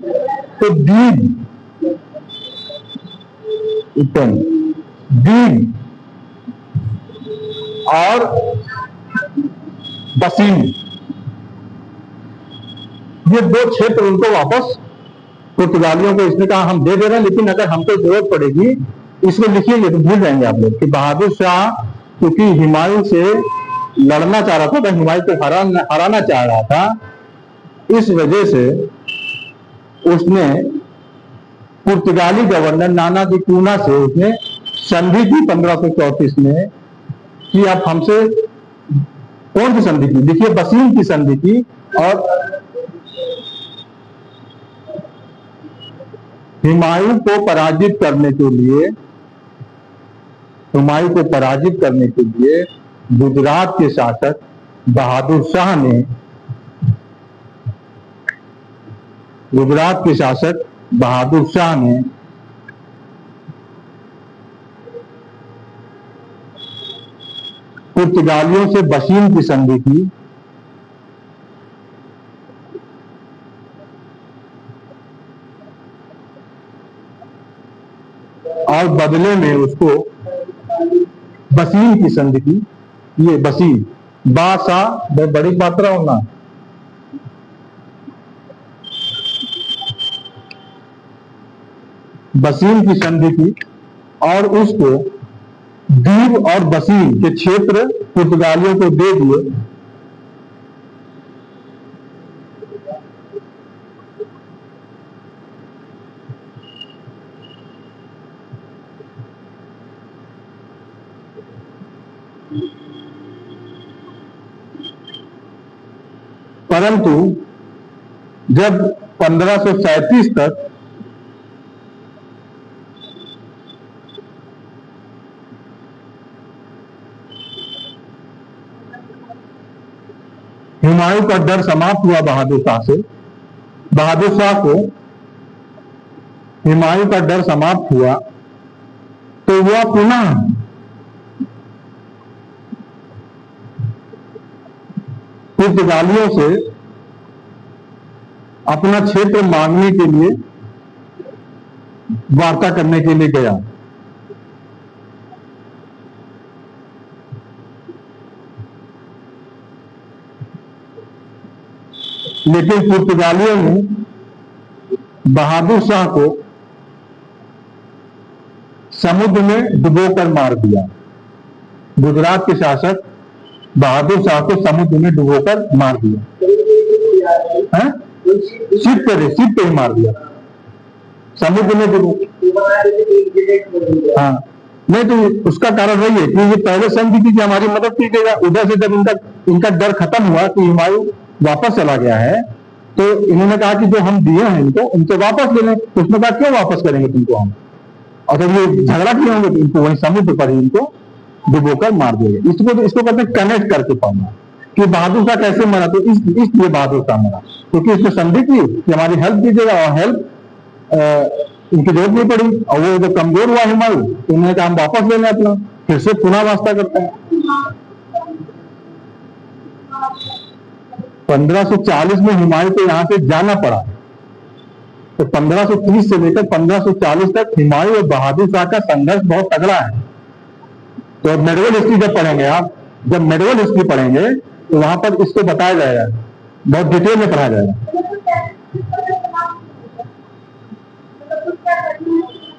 तो दीव और बसीम, ये 2 क्षेत्र उनको वापस पुर्तगालियों को इसने कहा हम दे दे रहे हैं, लेकिन अगर हमको जरूरत पड़ेगी, इसमें लिखिएंगे तो भूल जाएंगे आप लोग कि बहादुर शाह क्योंकि हुमायूं से लड़ना चाह रहा था, तो हुमायूं को हराना चाह रहा था, इस वजह से उसने पुर्तगाली गवर्नर नाना दी कून्हा से उसने संधि की 1534 में कि आप हमसे, कौन सी संधि की? देखिए बसीम की संधि की। और हुमायूं को पराजित करने के लिए गुजरात के शासक बहादुर शाह ने पुर्तगालियों से बसीम की संधि की। और बदले में उसको बसीम की संधि की। ये बसीम बासा बड़ी मात्रा होना, बसीम की संधि की और उसको दीव और बसीम के क्षेत्र पुर्तगालियों को दे दिए। परंतु जब 1537 तक हुमायूं का डर समाप्त हुआ बहादुर शाह को हुमायूं का डर समाप्त हुआ, तो वह पुनः पुर्तगालियों से अपना क्षेत्र मांगने के लिए वार्ता करने के लिए गया। लेकिन पुर्तगालियों ने बहादुर शाह को समुद्र में डुबोकर मार दिया। गुजरात के शासक बहादुर शाह को समुद्र में डुबोकर मार दिया। शिप पे ही मार दिया, समुद्र में डुबो। हाँ, नहीं तो उसका कारण वही है कि ये पहले संधि की हमारी मदद की गई। उधर से जब इनका डर खत्म हुआ कि हुमायूं वापस चला गया है, तो इन्होंने कहा कि जो हम दिए हैं इनको उनसे वापस ले लें। तो उसने कहा क्यों वापस करेंगे तुमको हम, और जब ये झगड़ा किए होंगे तो इनको वहीं समुद्र पर ही इनको डुबोकर मार देंगे। इसको कहते हैं कनेक्ट करके पढ़ना। कि बहादुर शाह कैसे मरा, तो इसलिए बहादुर शाह मरा क्योंकि उसने संधि की कि हमारी हेल्प कीजिएगा, और हेल्प उनकी जरूरत नहीं पड़ी। और वो जब कमजोर हुआ हुमायूं तो उन्होंने कहा हम वापस ले लें अपना, फिर से पुनः वास्ता करते हैं। 1540 में हुमायूं को यहाँ से जाना पड़ा। तो 1530 से लेकर 1540 तक हुमायूं और बहादुर शाह का संघर्ष बहुत तगड़ा है। तो मेडिवल हिस्ट्री जब पढ़ेंगे आप, जब मेडिवल हिस्ट्री पढ़ेंगे तो वहां पर इसको बताया जाएगा, बहुत डिटेल में पढ़ाया जाएगा।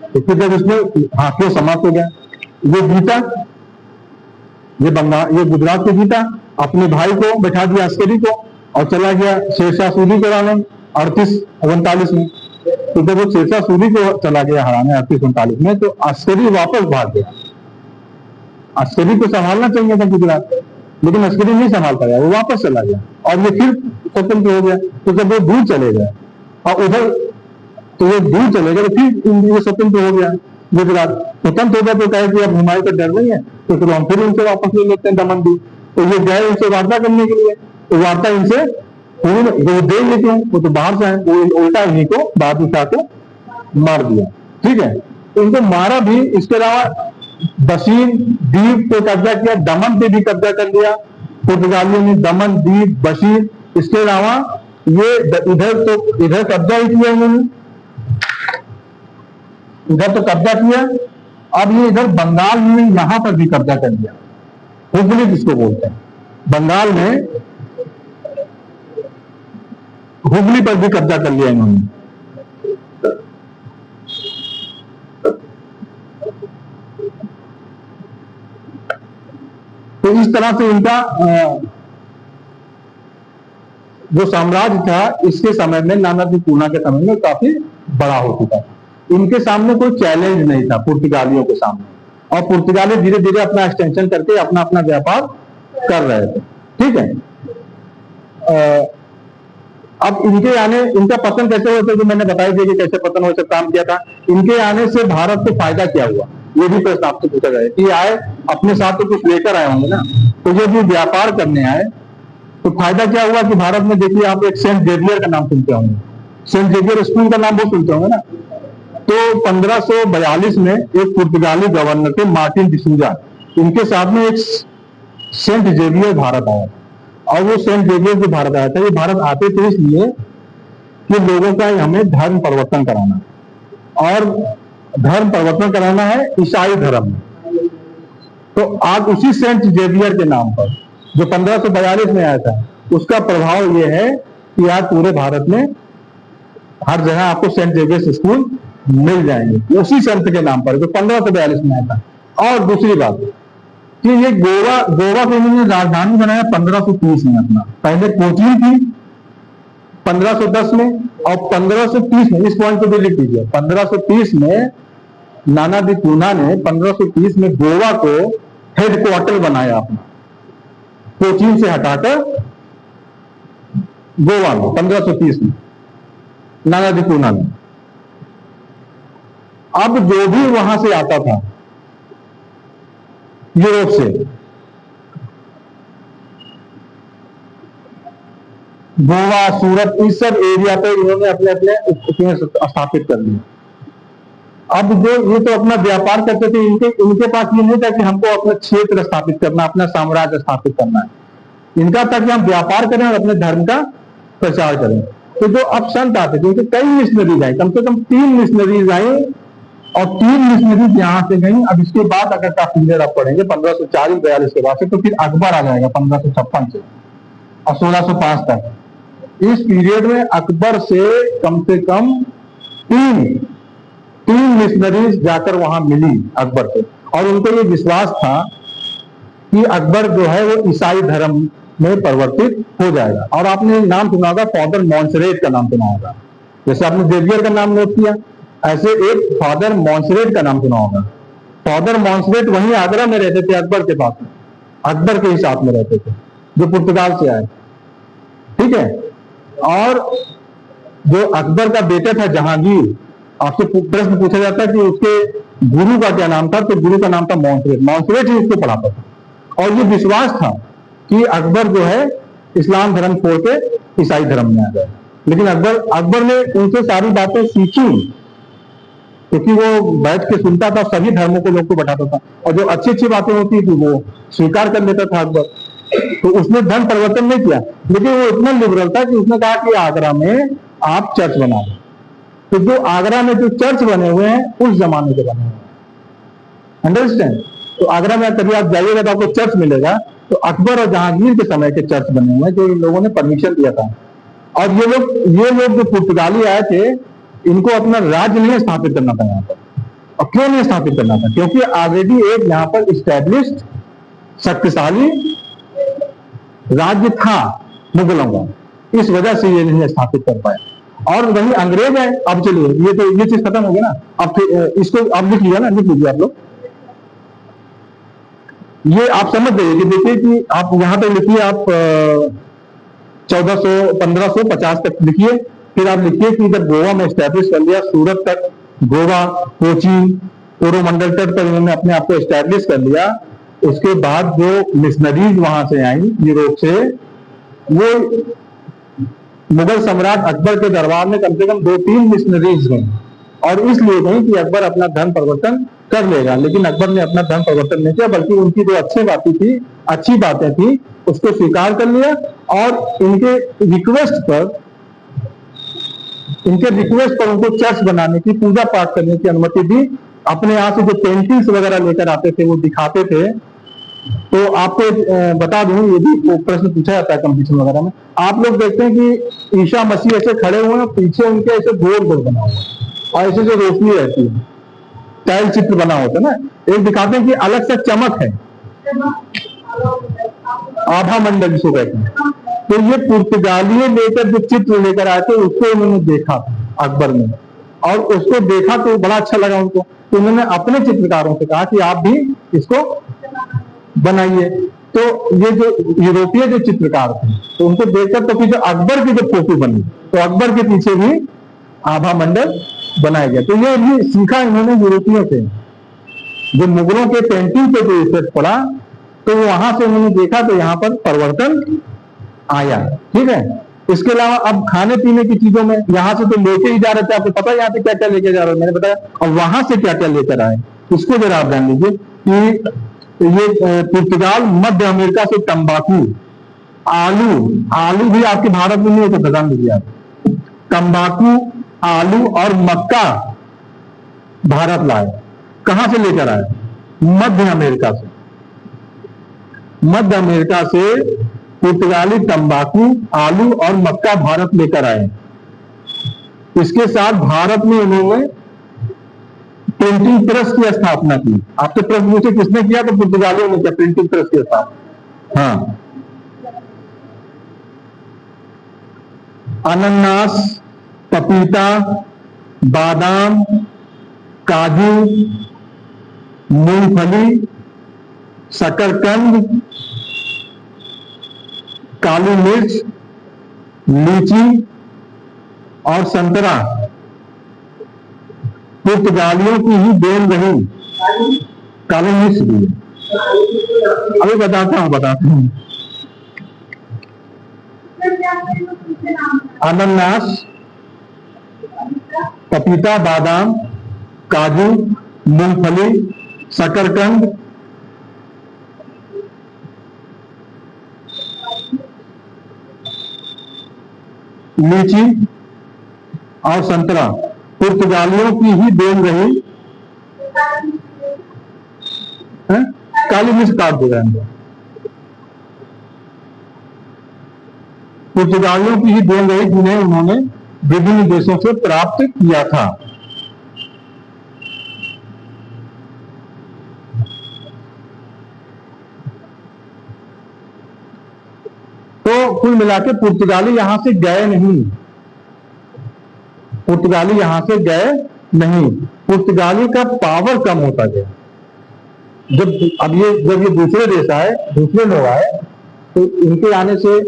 तो फिर जब इसमें हाथियों समाप्त हो गया, ये जीता, ये बंगाल, ये गुजरात से जीता, अपने भाई को बैठा दिया अस्करी को और चला गया शेरशाह सूरी को हराने 38-39 में। तो जब वो शेरशाह सूरी को चला गया हराने 38-39 में, तो अस्करी वापस भाग गया। अस्करी को संभालना चाहिए था गुजरात, लेकिन अस्करी नहीं संभाल पाया, वो वापस चला गया और ये फिर स्वतंत्र हो गया। तो जब वो दूर चले गए और उधर, तो ये दूर चले गए तो फिर ये स्वतंत्र हो गया। गुजरात स्वतंत्र हो गया तो कहे कि अब हुमायूं का डर नहीं है, तो फिर हम फिर उनसे वापस ले लेते हैं दमन दीव। तो ये गए उनसे वार्ता करने के लिए, तो वार्ता इनसे वो दे लेते हैं, वो तो बाहर से आए, वो उल्टा इन्हीं को बहादुर शाह को मार दिया। ठीक है, तो इनको मारा भी। इसके अलावा बशीर द्वीप पे कब्जा किया, दमन पे भी कब्जा कर लिया पुर्तगालियों ने, दमन द्वीप बशीर। इसके अलावा ये इधर तो इधर कब्जा ही किया इन्होंने, इधर तो कब्जा किया। अब ये इधर बंगाल में यहां पर भी कब्जा कर लिया, हुगली जिसको बोलते हैं, बंगाल में हुगली पर भी कब्जा कर लिया इन्होंने। तो इस तरह से इनका जो साम्राज्य था इसके समय में, नानाजी पूना के समय में काफी बड़ा हो चुका था। इनके सामने कोई चैलेंज नहीं था पुर्तगालियों के सामने, और पुर्तगाली धीरे धीरे अपना एक्सटेंशन करके अपना अपना व्यापार कर रहे थे। ठीक है, अब इनके आने, इनका पतन कैसे हुआ, जो मैंने बताई थी कि कैसे पतन हो, सब काम किया था। इनके आने से भारत को फायदा क्या हुआ, ये भी प्रश्न आपसे पूछा जाए कि आए अपने साथ तो कुछ लेकर आए होंगे ना, तो ये भी व्यापार करने आए तो फायदा क्या हुआ कि भारत में देखिए आप एक सेंट जेवियर का नाम सुनते होंगे, सेंट जेवियर स्कूल का नाम बहुत सुनते होंगे ना। तो 1542 में एक पुर्तगाली गवर्नर थे मार्टिन डिसूजा, इनके साथ में एक सेंट जेवियर भारत आया, और वो सेंट जेवियर जो भारत आया था, ये भारत आते थे इसलिए कि लोगों का हमें धर्म परिवर्तन कराना, और धर्म परिवर्तन कराना है ईसाई धर्म में। तो आज उसी सेंट जेवियर के नाम पर जो 1542 में आया था, उसका प्रभाव यह है कि आज पूरे भारत में हर जगह आपको सेंट जेवियर स्कूल मिल जाएंगे, उसी संत के नाम पर जो 1542 में आया था। और दूसरी बात कि ये गोवा को इन्होंने राजधानी बनाया 1530 में अपना, पहले कोचीन थी 1510 में, और 1530 में, इस पॉइंट को भी लिख दीजिए, 1530 में नानाजी पूना ने 1530 में गोवा को हेडक्वार्टर बनाया अपना, कोचीन से हटाकर गोवा में 1530 में नानाजी पूना ने। अब जो भी वहां से आता था यूरोप से, गोवा, सूरत, इस सब एरिया पे इन्होंने अपने अपने स्थापित कर दिए। अब जो ये तो अपना व्यापार करते थे, इनके पास ये नहीं था कि हमको अपना क्षेत्र स्थापित करना, अपना साम्राज्य स्थापित करना है। इनका था कि हम व्यापार करें और अपने धर्म का प्रचार करें। तो जो अब संत आते थे, कई मिशनरीज आई, कम से कम 3 मिशनरीज आई, और 3 मिशनरीज यहां से गई। अब इसके बाद अगर आप पीरियड आप पढ़ेंगे 1540-42 के बाद से, तो फिर अकबर आ जाएगा 1556 से और 1605 तक। इस पीरियड में अकबर से कम 3 मिशनरीज जाकर वहां मिली अकबर को, और उनको ये विश्वास था कि अकबर जो है वो ईसाई धर्म में परिवर्तित हो जाएगा। और आपने नाम सुना होगा, फादर मॉन्सरेट का नाम सुना होगा, जैसे आपने जेवियर का नाम नोट किया, ऐसे एक फादर मॉन्सरेट का नाम सुना होगा। फादर मॉन्सरेट वहीं आगरा में रहते थे, अकबर के पास में, अकबर के ही साथ में रहते थे, जो पुर्तगाल से आए। ठीक है, और जो अकबर का बेटा था जहांगीर, आपसे प्रश्न पूछा जाता है कि उसके गुरु का क्या नाम था, तो गुरु का नाम था मॉन्सरेट, मॉन्सरेट ही उसको पढ़ाता था। और ये विश्वास था कि अकबर जो है इस्लाम धर्म छोड़ के ईसाई धर्म में आ गए। लेकिन अकबर ने उनसे सारी बातें सीखी, क्योंकि वो बैठ के सुनता था, सभी धर्मों को लोग को बैठाता था, और जो अच्छी अच्छी बातें होती थी वो स्वीकार कर लेता था अकबर। तो उसने धर्म परिवर्तन नहीं किया, लेकिन वो इतना लिबरल था कि उसने कहा कि आगरा में आप चर्च बना दो। तो जो आगरा में जो चर्च बने हुए हैं उस जमाने के बने हुए हैं, अंडरस्टैंड। तो आगरा में कभी आप जाइएगा तो आपको चर्च मिलेगा, तो अकबर और जहांगीर के समय के चर्च बने हुए हैं, जो इन लोगों ने परमिशन दिया था। और ये लोग जो पुर्तगाली आए थे, इनको अपना राज्य नहीं स्थापित करना था यहाँ पर। और क्यों नहीं स्थापित करना था? क्योंकि ऑलरेडी एक यहाँ पर इस्टेब्लिश्ड शक्तिशाली राज्य था मुगलों का, इस वजह से ये नहीं स्थापित कर पाए। और वही अंग्रेज है। अब चलिए, ये चीज खत्म हो गई ना। अब इसको अब लिख लिया ना, लिख लीजिए आप लोग। ये आप समझ गए कि देखिए कि आप यहां तक लिखिए, आप 1550 तक लिखिए। फिर आप लिखिए कि जब गोवा में एस्टैब्लिश कर लिया, सूरत तक, गोवा, कोची, कोरोमंडल तक इन्होंने अपने आप को एस्टैब्लिश कर लिया। उसके बाद जो मिशनरीज वहां से आई यूरोप से, वो मुगल सम्राट अकबर के दरबार में कम से कम 2-3 मिशनरीज गई, और इसलिए गई कि अकबर अपना धर्म परिवर्तन कर लेगा। लेकिन अकबर ने अपना धर्म परिवर्तन नहीं किया, बल्कि उनकी जो अच्छी बातें थी उसको स्वीकार कर लिया, और इनके रिक्वेस्ट पर उनको चर्च बनाने की, पूजा पाठ करने की अनुमति दी। अपने यहाँ से जो पेंटिंग्स वगैरह लेकर आते थे वो दिखाते थे। तो आपको बता दूं, ये भी प्रश्न पूछा जाता है कंपटीशन वगैरह में। आप लोग देखते हैं कि ईसा मसीह ऐसे खड़े हुए हैं, पीछे उनके ऐसे गोल गोल बना हुआ है, और ऐसे जो रोशनी रहती है, टाइल चित्र बना होता है ना, एक दिखाते हैं कि अलग से चमक है, आभा मंडल जिसको कहते हैं। तो ये पुर्तगालियों लेकर जो चित्र लेकर आए थे, उसको उन्होंने देखा अकबर ने, और उसको देखा तो बड़ा अच्छा लगा उनको। तो उन्होंने अपने चित्रकारों से कहा कि आप भी इसको बनाइए। तो ये जो यूरोपीय जो चित्रकार थे, तो उनको देखकर तो फिर अकबर की जो फोटो बनी, तो अकबर के पीछे भी आभा मंडल बनाया गया। तो ये भी सीखा इन्होंने यूरोपियों से। जो मुगलों के पेंटिंग पे जो इफेक्ट पड़ा, तो वहां से उन्होंने देखा, तो यहाँ पर परिवर्तन आया। ठीक है। इसके अलावा अब खाने पीने की चीजों में यहाँ से तो लेके ही जा रहे थे, आपको पता है यहाँ से क्या क्या लेके जा रहे हो, मैंने बताया। और वहां से क्या क्या लेकर आए, इसको जरा आप जान लीजिए कि ये पुर्तगाल मध्य अमेरिका से तंबाकू, आलू भी आपके भारत में नहीं होता, ध्यान दीजिए आप। तंबाकू, आलू और मक्का भारत लाए। कहां से लेकर आए? मध्य अमेरिका से। मध्य अमेरिका से पुर्तगाली तंबाकू, आलू और मक्का भारत लेकर आए। इसके साथ भारत में उन्होंने प्रिंटिंग प्रेस की स्थापना की। आपसे प्रश्न पूछे किसने किया, तो पुर्तगालियों ने किया प्रिंटिंग प्रेस की स्थापना। हाँ, अनानास, पपीता, बादाम, काजू, मूंगफली, शकरकंद, काली मिर्च, लीची और संतरा पुर्तगालियों की ही देन रही। काली मिर्च भी अभी बताता हूं। अनानास, पपीता, बादाम, काजू, मूंगफली, शकरकंद, लीची और संतरा पुर्तगालियों की ही देन रही। काली मिर्च काट देगा इनको। पुर्तगालियों की ही देन रही, जिन्हें उन्होंने विभिन्न देशों से प्राप्त किया था। तो कुल मिलाकर पुर्तगाली यहां से गए नहीं। पुर्तगाली यहां से गए नहीं। पुर्तगाली का पावर कम होता गया। जब ये दूसरे देश आए, दूसरे लोग आए, तो इनके आने से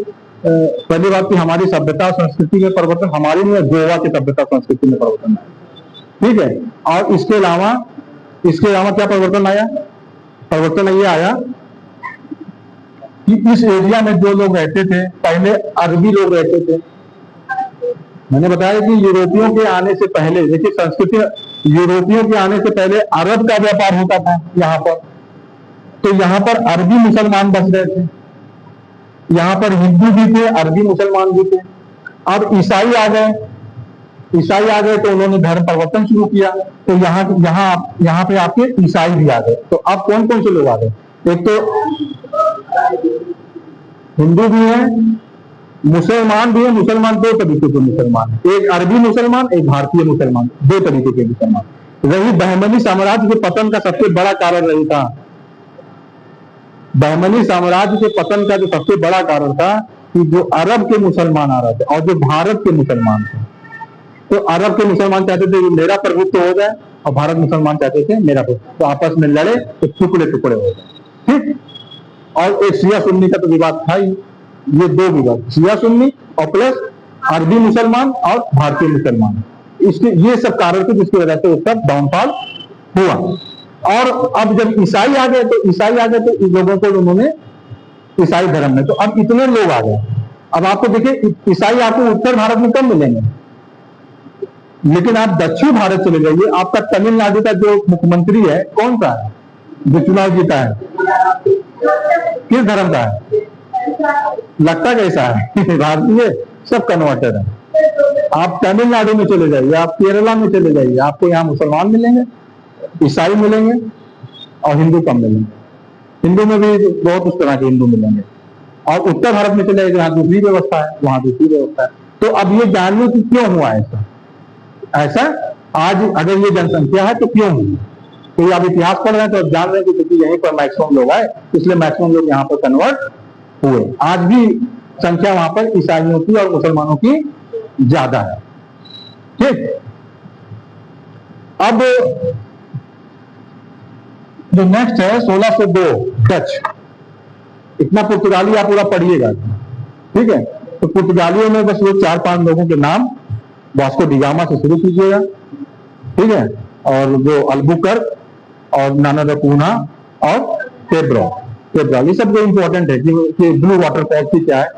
पहली बात कि हमारी सभ्यता संस्कृति में परिवर्तन, हमारी नहीं, गोवा की सभ्यता संस्कृति में परिवर्तन आया। ठीक है। और इसके अलावा क्या परिवर्तन आया? परिवर्तन ये आया कि इस एरिया में जो लोग रहते थे पहले अरबी लोग रहते थे। मैंने बताया कि यूरोपियों के आने से पहले, देखिए संस्कृति, यूरोपियों के आने से पहले अरब का व्यापार होता था यहाँ पर। तो यहाँ पर अरबी मुसलमान बस रहे थे, यहाँ पर हिंदू भी थे, अरबी मुसलमान भी थे। अब ईसाई आ गए, ईसाई आ गए तो उन्होंने धर्म परिवर्तन शुरू किया, तो यहाँ पे आपके ईसाई भी आ गए। तो अब कौन कौन से लोग आ गए? एक तो हिंदू भी है, मुसलमान भी है। मुसलमान दो तरीके के मुसलमान, एक अरबी मुसलमान, एक भारतीय मुसलमान, दो तरीके के मुसलमान। रही बहमनी साम्राज्य के पतन का सबसे बड़ा कारण रही था, बहमनी साम्राज्य के पतन का जो सबसे बड़ा कारण था कि जो अरब के मुसलमान आ रहे थे और जो भारत के मुसलमान थे। तो अरब के मुसलमान चाहते थे कि मेरा प्रभुत्व हो जाए, और भारत मुसलमान चाहते थे मेरा प्रभुत्व। तो आपस में लड़े तो टुकड़े टुकड़े हो गए, ठीक। और एक शिया सुन्नी का तो विवाद था ही, ये दो विवाद, शिया सुन्नी और प्लस अरबी मुसलमान और भारतीय मुसलमान। इसके ये सब कारण थे जिसकी वजह से उसका डाउनफॉल हुआ। और अब जब ईसाई आ गए तो इन लोगों को उन्होंने ईसाई धर्म में, तो अब इतने लोग आ गए। अब आपको देखिए ईसाई आपको उत्तर भारत में कम मिलेंगे, लेकिन आप दक्षिण भारत चले जाइए, आपका तमिलनाडु का जो मुख्यमंत्री है कौन सा है जो चुनाव जीता है, किस धर्म का है? लगता कैसा है? भारतीय, सब कन्वर्टेड है। आप तमिलनाडु में चले जाइए, आप केरला में चले जाइए, आपको यहाँ मुसलमान मिलेंगे, ईसाई मिलेंगे और हिंदू कम मिलेंगे। हिंदू में भी बहुत उस तरह के हिंदू मिलेंगे। और उत्तर भारत में चले जाइए, यहाँ दूसरी व्यवस्था है, वहां दूसरी व्यवस्था है। तो अब ये जानने की क्यों हुआ ऐसा आज अगर ये जनसंख्या है तो क्यों हुई? तो आप इतिहास पढ़ रहे हैं तो आप जान रहे हैं कि क्योंकि यहीं पर मैक्सिमम लोग आए, इसलिए मैक्सिमम लोग यहाँ पर कन्वर्ट हुए। आज भी संख्या वहां पर ईसाइयों की और मुसलमानों की ज्यादा है, ठीक। अब जो नेक्स्ट है 1602 डच। इतना पुर्तगाली आप पूरा पढ़िएगा, ठीक है। तो पुर्तगालियों में बस वो 4-5 लोगों के नाम वास्को डी गामा से शुरू कीजिएगा, ठीक है। और जो अल्बुकर्क और नाना दा कूना और केब्रॉल, ये सब जो इंपॉर्टेंट है कि ब्लू वाटर पॉलिसी क्या है,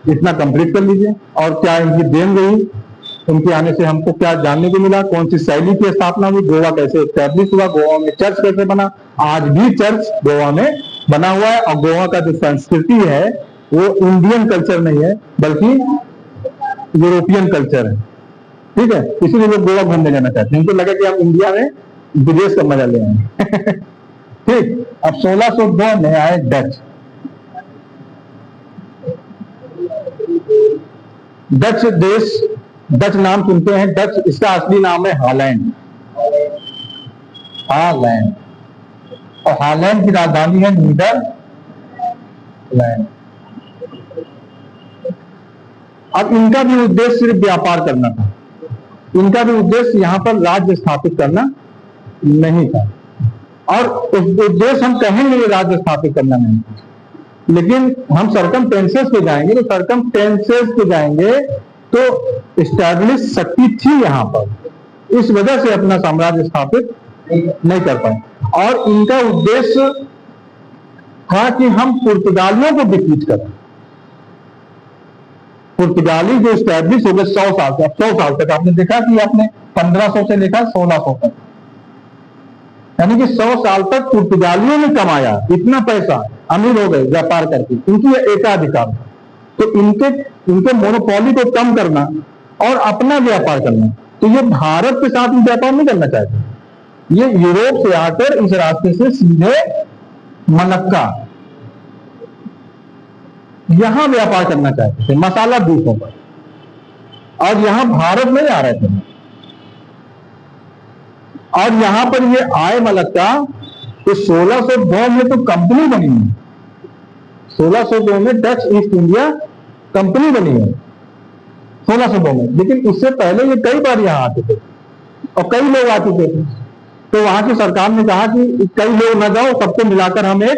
इतना कंप्लीट कर लीजिए। और क्या इनकी देन रही, उनके आने से हमको क्या जानने को मिला, कौन सी शैली की स्थापना हुई, गोवा कैसे एस्टैब्लिश हुआ, गोवा में चर्च कैसे बना। आज भी चर्च गोवा में बना हुआ है। और गोवा का जो संस्कृति है वो इंडियन कल्चर नहीं है बल्कि यूरोपियन कल्चर है, ठीक है। इसीलिए लोग गोवा घूमने जाना चाहते हैं, उनको लगे कि हम इंडिया में विदेश का मजा ले आए। ठीक। अब 1602 में आए डच। डच देश, डच नाम सुनते हैं, डच, इसका असली नाम है हॉलैंड। हॉलैंड, और हॉलैंड की राजधानी है नीदरलैंड। अब इनका भी उद्देश्य सिर्फ व्यापार करना था, इनका भी उद्देश्य यहां पर राज्य स्थापित करना नहीं था। और उद्देश्य हम कहेंगे राज्य स्थापित करना नहीं, लेकिन हम सरकमटेंसेस पे जाएंगे तो सरकमटेंसेस पे जाएंगे तो एस्टैब्लिश शक्ति थी यहां पर, इस वजह से अपना साम्राज्य स्थापित नहीं कर पाए। और इनका उद्देश्य था कि हम पुर्तगालियों को डिफीट करें। पुर्तगाली जो एस्टैब्लिश हो गए 100 साल तक, 100 साल तक आपने देखा कि आपने 1500 से लेकर 1600 तक, यानी कि 100 साल तक पुर्तगालियों ने कमाया इतना पैसा, अमीर हो गए व्यापार करके, इनकी एकाधिकार था। तो इनके मोनोपोली को कम करना और अपना व्यापार करना, तो ये भारत के साथ व्यापार नहीं करना चाहते, ये यूरोप से आकर इस रास्ते से सीधे मलक्का यहां व्यापार करना चाहते थे, मसाला द्वीपों पर, और यहां भारत में आ रहे थे। और यहां पर ये आए मलक्का, तो 1602 में तो कंपनी बनी है, 1602 में डच ईस्ट इंडिया कंपनी बनी है 1602 में। लेकिन इससे पहले ये कई बार यहां आते थे और कई लोग आ चुके थे। तो वहां की सरकार ने कहा कि कई लोग न जाओ, सबको मिलाकर हम एक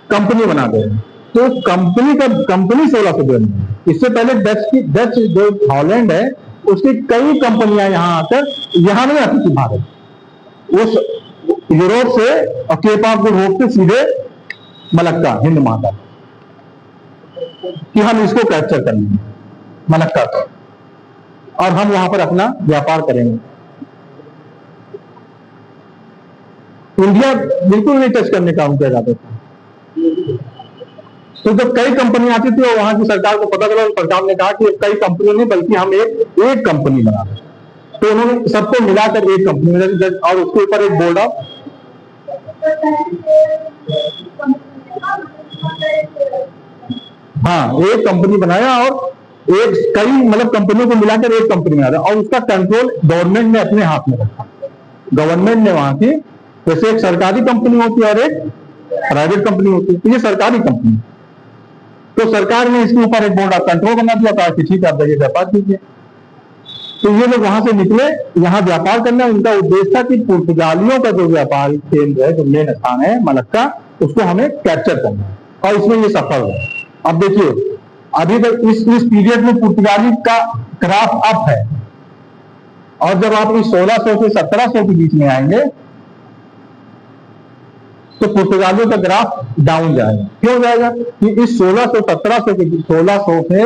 कंपनी बना दे। तो कंपनी 1602 में, इससे पहले डच जो हॉलैंड है उसकी कई कंपनियां यहां आकर, यहां नहीं आती थी भारत, उस यूरोप से और केप ऑफ गुड होप से सीधे मलक्का, हिंद महासागर। कि हम इसको कैप्चर करेंगे मलक्का को, और हम वहां पर अपना व्यापार करेंगे। इंडिया बिल्कुल नहीं टच करने का हम किया जाता था। तो जब कई कंपनी आती थी और वहां की सरकार को पता चला, सरकार ने कहा कि कई कंपनी नहीं बल्कि हम एक कंपनी बना रहे, तो उन्होंने सबको मिलाकर एक कंपनी बना, और उसके ऊपर एक बोर्ड ऑफ एक कंपनी बनाया, और एक कई मतलब कंपनियों को मिलाकर एक कंपनी बना रहा, और उसका कंट्रोल गवर्नमेंट ने अपने हाथ में रखा। गवर्नमेंट ने वहां की, जैसे एक सरकारी कंपनी होती है और एक प्राइवेट कंपनी होती है, तो ये सरकारी कंपनी, तो सरकार ने इसके ऊपर एक बोर्ड ऑफ कंट्रोल बना दिया था कि ठीक है आप जाइए व्यापार कीजिए। तो ये लोग वहां से निकले यहाँ व्यापार करना। उनका उद्देश्य था कि पुर्तगालियों का जो व्यापार केंद्र है, जो मेन स्थान है मलक्का, उसको हमें कैप्चर करना है, और इसमें ये सफल है। अब देखिए अभी तक इस पीरियड में पुर्तगाली का ग्राफ अप है, और जब आप इस 1600 से 1700 के बीच में आएंगे तो पुर्तगालियों का ग्राफ डाउन जाएगा। क्यों जाएगा? कि इस 1600 1700 के 1600 से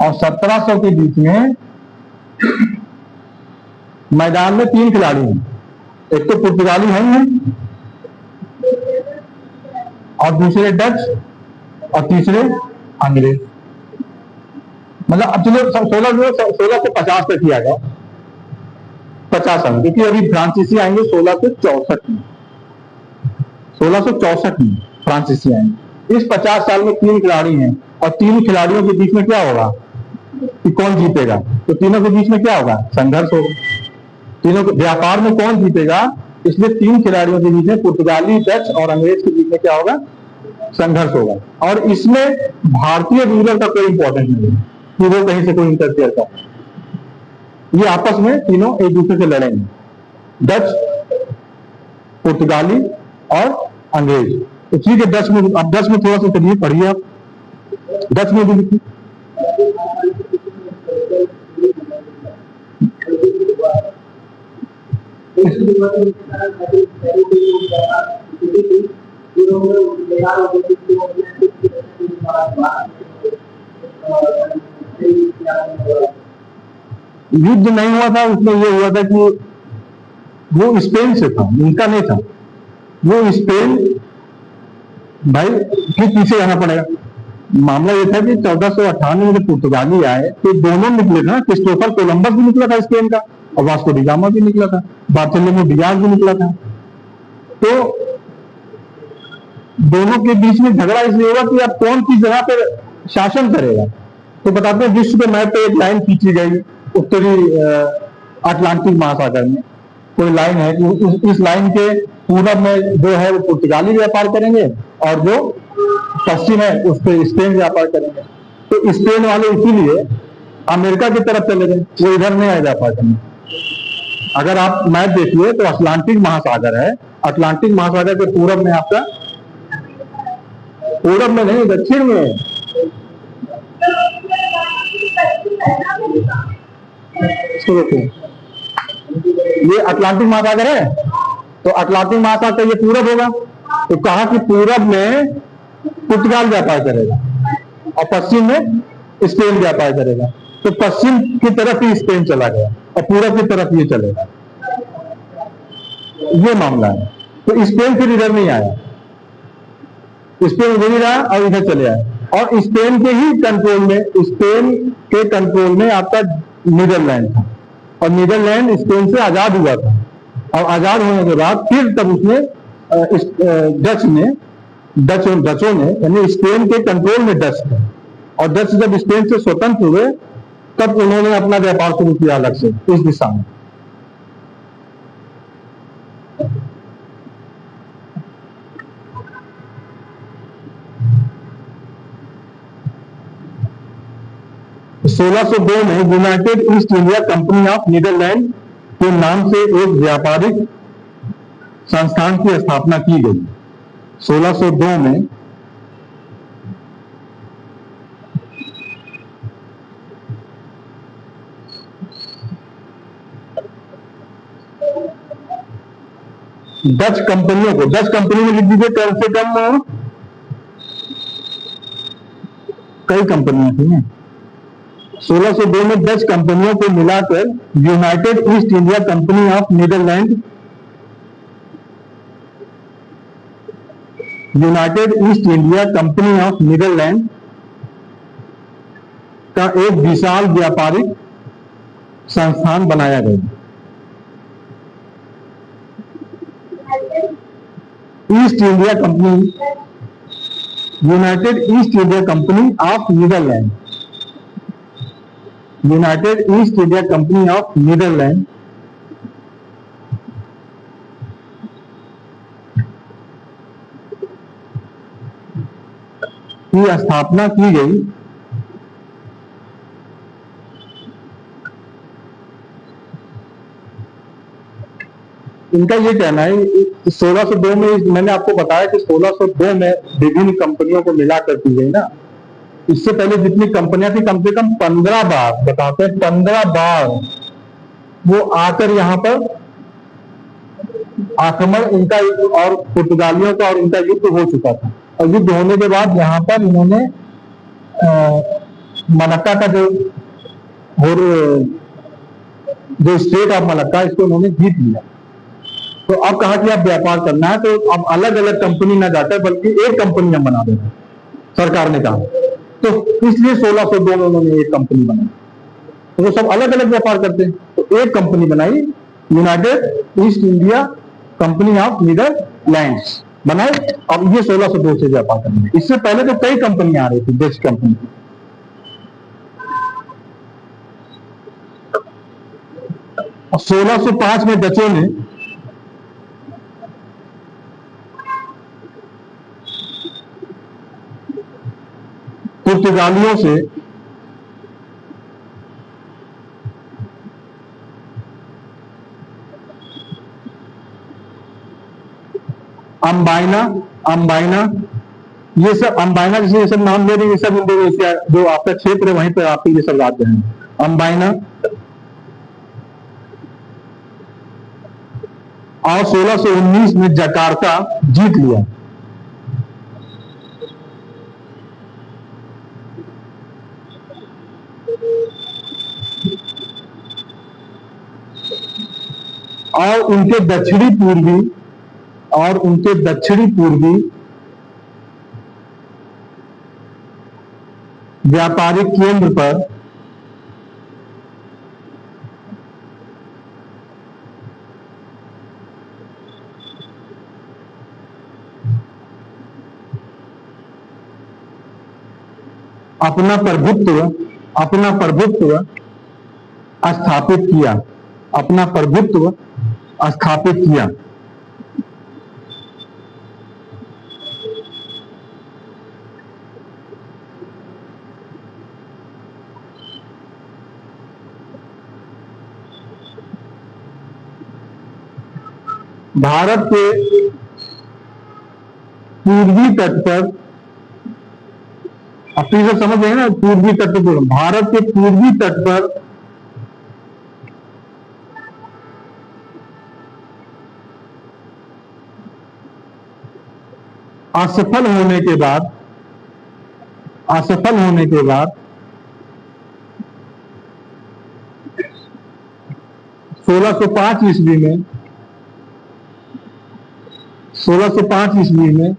और 1700 के बीच में मैदान में 3 खिलाड़ी हैं, एक तो पुर्तगाली है और दूसरे डच और तीसरे अंग्रेज। मतलब अब चलो 16 से 50 तक किया गया, 50 अंक, क्योंकि अभी फ्रांसीसी आएंगे 1664 में, 1664 में फ्रांसीसी आएंगे। इस 50 साल में 3 खिलाड़ी हैं, और 3 खिलाड़ियों के बीच में क्या होगा कि कौन जीतेगा? तो तीनों के बीच में क्या होगा? संघर्ष होगा। तीनों के व्यापार में कौन जीतेगा? इसलिए 3 खिलाड़ियों के बीच में, पुर्तगाली, डच और अंग्रेज के बीच में क्या होगा? संघर्ष होगा। और इसमें भारतीय रूलर का कोई इंपॉर्टेंस नहीं है कि वो कहीं से कोई इंटरफेयर कर। ये आपस में तीनों एक दूसरे से लड़ेंगे, डच, पुर्तगाली और अंग्रेज। तो ठीक है, डच में, अब डच में थोड़ा सा चलिए पढ़िए आप, डच में भी लिखिए। युद्ध नहीं हुआ था, उसमें यह हुआ था कि वो स्पेन से था, उनका नहीं था। वो स्पेन भाई फिर पीछे जाना पड़ेगा। मामला यह था कि 1498 में जब पुर्तगाली आए तो दोनों निकले था, क्रिस्टोफर कोलंबस भी निकला था स्पेन का, और वास्को डी गामा भी निकला था, बार्थोलोमेव डियाज भी निकला था। तो दोनों के बीच में झगड़ा इसलिए हुआ कि अब कौन किस जगह पर शासन करेगा। तो बताते हैं विश्व के मैप पे एक लाइन खींची गई उत्तरी अटलांटिक महासागर में, कोई लाइन है कि इस लाइन के पूरब में जो है वो पुर्तगाली व्यापार करेंगे, और जो पश्चिम है उस पर स्पेन व्यापार करेंगे। तो स्पेन वाले इसीलिए अमेरिका की तरफ चले गए, वो इधर नहीं आए व्यापार करने। अगर आप मैप देखिए तो अटलांटिक महासागर है, अटलांटिक महासागर के पूरब में आपका, पूरब में नहीं दक्षिण में, ये अटलांटिक महासागर है, तो अटलांटिक महासागर ये पूरब होगा। तो कहा कि पूरब में पुर्तगाल व्यापार करेगा और पश्चिम में स्पेन व्यापार करेगा। तो पश्चिम की तरफ ही स्पेन चला गया और पूरब की तरफ ये चलेगा, ये मामला है। तो स्पेन फिर इधर नहीं आया, स्पेन इधर ही रहा और इधर चले आए। और स्पेन के ही कंट्रोल में, स्पेन के कंट्रोल में आपका नीदरलैंड था, और नीदरलैंड स्पेन से आजाद हुआ था, और आजाद होने के बाद फिर तब उसने डचों ने यानी स्पेन के कंट्रोल में डच थे, और डच जब स्पेन से स्वतंत्र हुए तब उन्होंने अपना व्यापार शुरू किया अलग से इस दिशा में। सोलह में United East India Company of Netherland के नाम से एक व्यापारिक संस्थान की स्थापना की गई 1602 में। डच कंपनियों को, डच कंपनी में लिख दीजिए कम से कम कई कंपनियां थी। 1602 में 10 कंपनियों को मिलाकर United East India Company of Netherland, United East India Company of Netherland का एक विशाल व्यापारिक संस्थान बनाया गया। East India Company, United East India Company of Netherland, United East India Company of Netherland की स्थापना की गई। इनका ये कहना है 1602 में, मैंने आपको बताया कि 1602 में विभिन्न कंपनियों को मिलाकर की गई ना। इससे पहले जितनी कंपनियां थी कम से कम 15 बार, बताते हैं 15 बार वो आकर यहाँ पर आक्रमण इनका और पुर्तगालियों का और इनका युद्ध हो चुका था। और युद्ध होने के बाद यहाँ पर इन्होंने मलक्का का जो स्टेट ऑफ मलक्का, इसको उन्होंने जीत लिया। तो अब कहा कि अब व्यापार करना है तो अब अलग अलग कंपनी ना जाकर बल्कि एक कंपनी हम बना देना, सरकार ने कहा। तो इसलिए 1602 में उन्होंने एक कंपनी बनाई। तो वो सब अलग अलग व्यापार करते हैं, तो एक कंपनी बनाई, United East India Company of Netherlands बनाए। अब ये 1602 से व्यापार करने। इससे पहले तो कई कंपनियां आ रही थी, डच कंपनी। और 1605 में डचों ने पुर्तगालियों से अंबाइना, ये सब अंबाइना जैसे ये सब नाम ले रही है, ये सब इंडोनेशिया जो आपका क्षेत्र है वहीं पर आपके ये सब राज्य हैं। अंबाइना और 1619 में जकार्ता जीत लिया। और उनके दक्षिणी पूर्वी व्यापारिक केंद्र पर अपना प्रभुत्व स्थापित किया। भारत के पूर्वी तट पर, अब तो ये समझ रहे हैं ना, पूर्वी तट पर, भारत के पूर्वी तट पर असफल होने के बाद 1605 ईस्वी में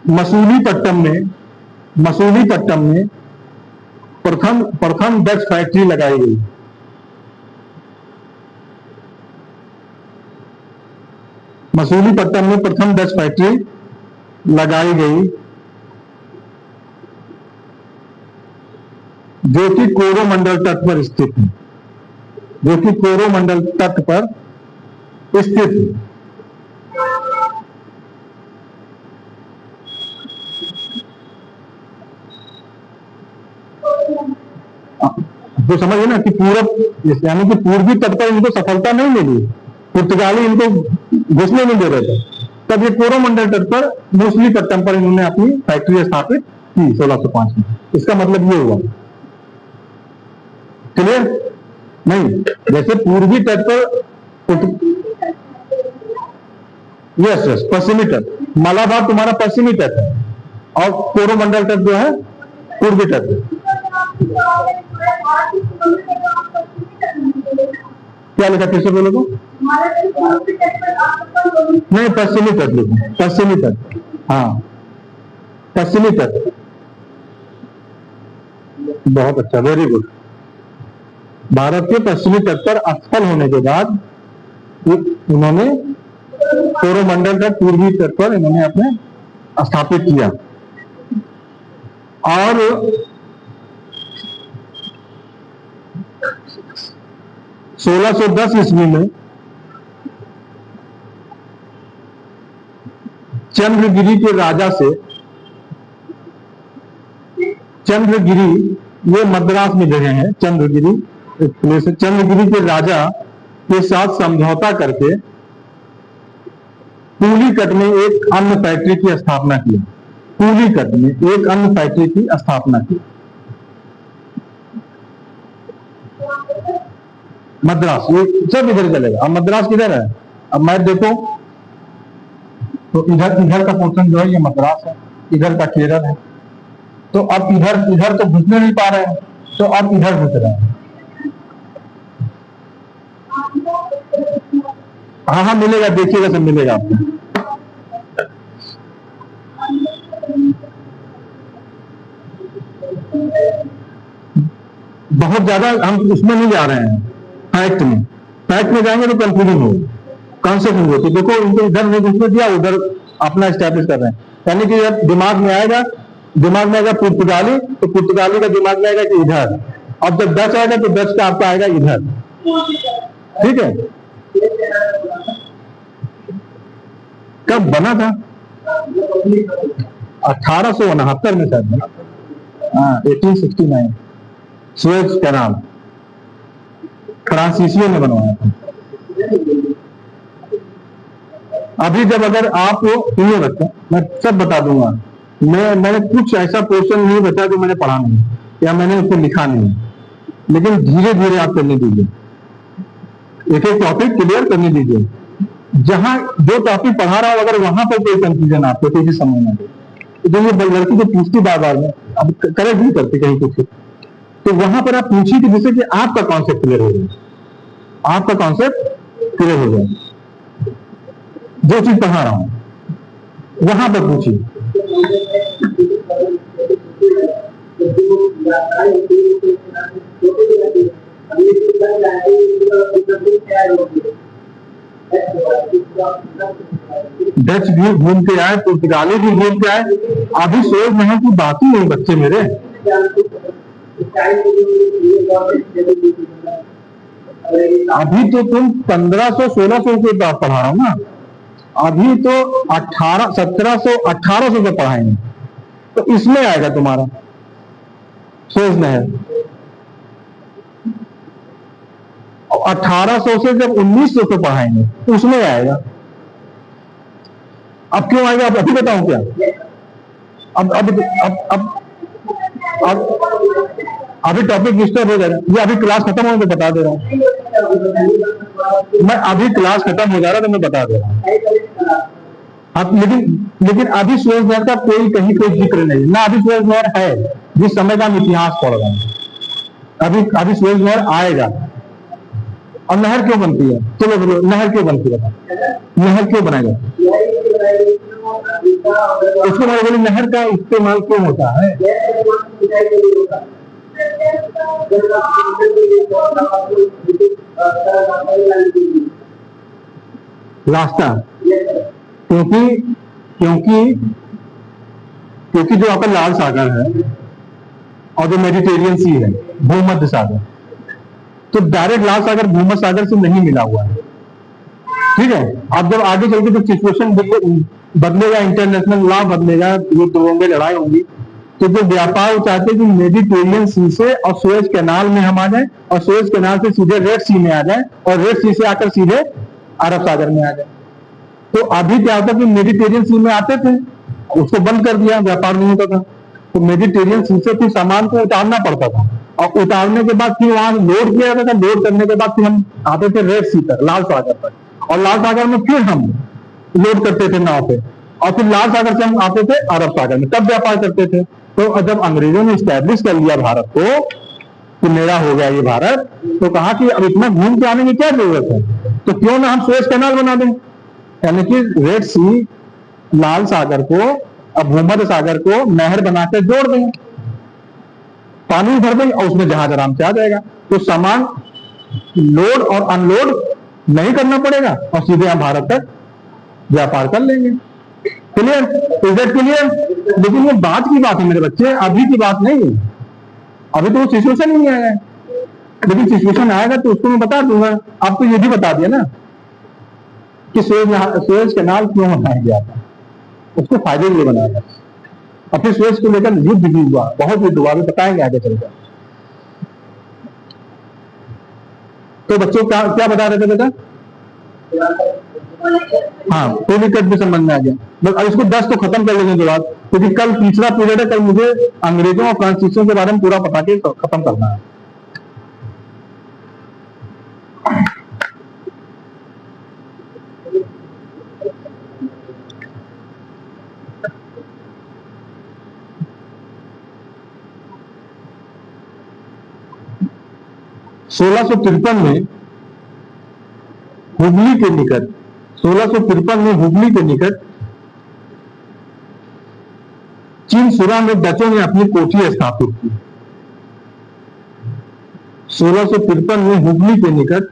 मसूलीपट्टम में प्रथम डच फैक्ट्री लगाई गई। मसूलीपट्टम में प्रथम डच फैक्ट्री लगाई गई, जो कि कोरोमंडल तट पर स्थित है, जो समझिए ना कि पूरब यानी कि पूर्वी तट पर इनको सफलता नहीं मिली, पुर्तगाली इनको घुसने नहीं दे रहे थे, तब ये कोरोमंडल तट पर मसूलीपट्टम पर इन्होंने अपनी फैक्ट्री स्थापित की 1605 में। इसका मतलब ये हुआ, क्लियर? नहीं, जैसे पूर्वी तट पर यस यस, पश्चिमी तट। मालाबार तुम्हारा पश्चिमी तट है और कोरोमंडल तट जो है पूर्वी तट है। क्या लिखा, फिर से बोलो तो? नहीं, पश्चिमी तट लिखो, पश्चिमी तट। हाँ, पश्चिमी तट। बहुत अच्छा, वेरी गुड। भारत के पश्चिमी तट पर असफल होने के बाद उन्होंने कोरोमंडल तट, पूर्वी तट पर इन्होंने अपने स्थापित किया। और 1610 ईस्वी में चंद्रगिरी के राजा से, चंद्रगिरी ये मद्रास में जगह है, चंद्रगिरी एक प्लेस है, चंद्रगिरी के राजा के साथ समझौता करके पुलिकट में एक अन्न फैक्ट्री की स्थापना की। पुलिकट में एक अन्न फैक्ट्री की स्थापना की। मद्रास, ये सब इधर चलेगा। अब मद्रास किधर है? अब मैप देखो तो इधर का पोर्शन जो है ये मद्रास है, इधर का केरल है। तो अब इधर तो घुसने नहीं पा रहे हैं, तो अब इधर घुस रहे हैं। हाँ हाँ मिलेगा, देखिएगा सब मिलेगा आपको। बहुत ज्यादा हम उसमें नहीं जा रहे हैं, फैक्ट में जाएंगे तो कंफ्यूजन होगा, कॉन्सेप्ट नहीं होती। देखो इनको इधर नहीं घुसने दिया, उधर अपना स्टैब्लिश कर रहे हैं। यानी कि जब दिमाग में आएगा पुर्तगाली, तो पुर्तगाली का दिमाग में आएगा कि इधर। अब जब डच आएगा तो डच का आपका आएगा इधर। ठीक है, कब बना था? 1869 में शायद बना। हाँ, 1869 सुएज कैनाल फ्रांसीसियों ने बनवाया था। अभी जब अगर आप सुनिए बच्चा, मैं सब बता दूंगा। मैंने कुछ ऐसा पोर्शन नहीं बचा जो मैंने पढ़ा नहीं या मैंने उसको लिखा नहीं, लेकिन धीरे धीरे आप करने दीजिए, एक एक टॉपिक क्लियर करने दीजिए। जहां जो टॉपिक पढ़ा रहा हूं अगर वहां पर कोई कंफ्यूजन आपको कोई समझ ना दे, तो ये लड़की जो पूछती बार में, अब करेक्ट नहीं करती कहीं कुछ, तो वहां पर आप पूछिए कि जिससे कि आपका कॉन्सेप्ट क्लियर हो जाए, आपका कॉन्सेप्ट क्लियर हो जाए। जो चीज पढ़ा रहा हूं वहां पर पूछिए। डच भी घूम के आए, पुर्तगाली भी घूम के आए। अभी सोच महल की बात ही नहीं बच्चे मेरे। अभी तो तुम 1500-1600 के बाद पढ़ा रहा हूं ना, अभी तो 1700-1800 से पढ़ाएंगे, तो इसमें आएगा तुम्हारा सोच महल। 1800 से जब 1900 से पढ़ाएंगे उसमें आएगा। अब क्यों आएगा, अब अभी बताऊं क्या? अभी टॉपिक डिस्टर्ब हो जाएगा। ये अभी क्लास खत्म होने तो बता दे रहा हूं मैं, अभी क्लास खत्म हो जा रहा है तो मैं बता दे रहा हूं। अब लेकिन अभी सुएज नहर का कोई कहीं कोई जिक्र नहीं ना। अभी सुएज नहर है, जिस समय का हम इतिहास पढ़ रहे हैं, अभी सुएज नहर आएगा। और नहर क्यों बनती है? चलो बोलो, नहर क्यों बनती है? नहर क्यों बनाई जाती है? उसके बाद बोले नहर का इस्तेमाल क्यों होता है? रास्ता, क्योंकि जो आपका लाल सागर है और जो मेडिटेरियन सी है, भूमध्य सागर, तो डायरेक्ट लाल सागर भूमध्य सागर से नहीं मिला हुआ है। ठीक है, अब जब आगे चल के जब सिचुएशन बदलेगा, इंटरनेशनल लॉ बदलेगा, ये दो होंगे, लड़ाई होंगी, तो जो व्यापार चाहते हैं कि मेडिटेरियन सी से और सुएज कैनाल में हम आ जाए, और सुएज कैनाल से सीधे रेड सी में आ जाए, और रेड सी से आकर सीधे अरब सागर में आ जाए। तो अभी क्या होता है कि मेडिटेरियन सी में आते थे, उसको बंद कर दिया, व्यापार नहीं होता था। तो मेडिटेरियन सी से फिर सामान को उतारना पड़ता था, और उतारने के बाद फिर वहां लोड किया जाता था। लोड करने के बाद फिर हम आते थे रेड सी तक, लाल सागर तक, और लाल सागर में फिर हम लोड करते थे नाव पे, और फिर लाल सागर से हम आते थे अरब सागर में, तब व्यापार करते थे। तो जब अंग्रेजों ने स्टैब्लिश कर लिया भारत को कि मेरा हो गया ये भारत, तो कहा कि अब इतना घूम के आने की क्या जरूरत है, तो क्यों ना हम सुएज कैनाल बना दें, यानी कि रेड सी लाल सागर को अब भूमध्य सागर को नहर बनाकर जोड़ दें, पानी भर दें और उसमें जहाज आराम से आ जाएगा, तो सामान लोड और अनलोड नहीं करना पड़ेगा और सीधे हम भारत तक व्यापार कर लेंगे। क्लियर? Is that clear? लेकिन ये बात की बात है मेरे बच्चे, अभी की बात नहीं है, अभी तो वो सिचुएशन नहीं आया है, लेकिन सिचुएशन आएगा तो उसको मैं बता दूंगा। आपको ये भी बता दिया ना कि सुएज कैनाल क्यों बनाया गया था, उसको फायदे के लिए बनाया गया, और फिर सुएज को लेकर युद्ध भी हुआ, बहुत युद्ध हुआ, बताएंगे आगे चलकर। तो बच्चों क्या बता रहे थे बेटा? हाँ, पोलिकट भी समझ में आ गया, बस अब इसको 10 तो खत्म कर लेने के बाद, क्योंकि कल तीसरा पीरियड है, कल मुझे अंग्रेजों और कॉन्स्टिट्यूशन के बारे में पूरा पता के खत्म करना है। हुगली के निकट 1653 में हुगली के निकट चिनसुरा में डचों ने अपनी कोठी स्थापित की। 1653 में हुगली के निकट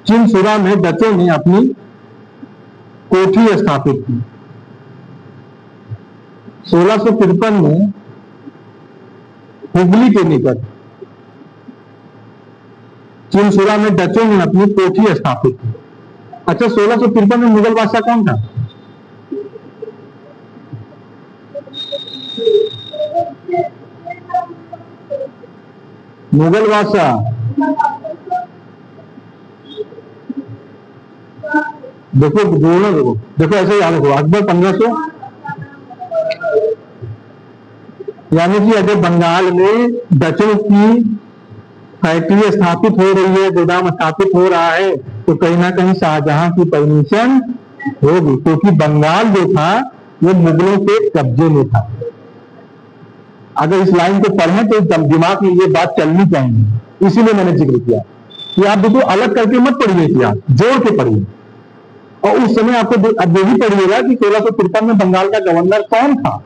चिनसुरा में डचों ने अपनी कोठी स्थापित की। 1653 में हुगली के निकट चिनसुरा में डचों ने अपनी कोठी स्थापित की। अच्छा, 1653 में मुगल बादशाह कौन था? मुगल बादशाह देखो ऐसे याद रखो, अकबर 1500, यानी कि अगर बंगाल में डचों की फैक्ट्री स्थापित हो रही है, गोदाम स्थापित हो रहा है, तो कहीं ना कहीं शाहजहां की परमिशन होगी, क्योंकि बंगाल जो था वो मुगलों के कब्जे में था। अगर इस लाइन को पढ़ें तो दिमाग में ये बात चलनी चाहिए, इसीलिए मैंने जिक्र किया कि आप देखो अलग करके मत पढ़िए, इतिहास जोड़ के पढ़िए। और उस समय आपको अब यही पढ़िएगा कि 1653 में बंगाल का गवर्नर कौन था।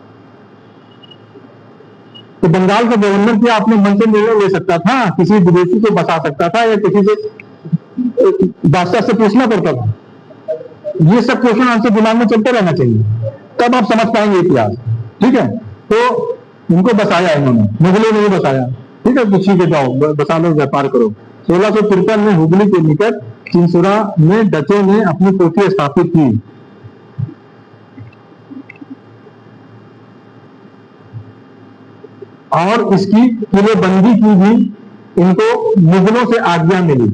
तो बंगाल का गवर्नर क्या अपने मन से निर्णय ले सकता था, किसी विदेशी को बसा सकता था, या किसी से बादशाह से पूछना पड़ता था? ये सब क्वेश्चन आंसर दिमाग में चलते रहना चाहिए, तब आप समझ पाएंगे इतिहास। ठीक है, तो इनको बसाया इन्होंने, मुगलों ने बसाया। ठीक है, पूछी के जाओ, बसा लो, व्यापार करो। 1653 में हुगली के निकट चिनसुरा में डचों ने अपनी कोठी स्थापित की। और इसकी किलेबंदी की भी इनको मुगलों से आज्ञा मिली,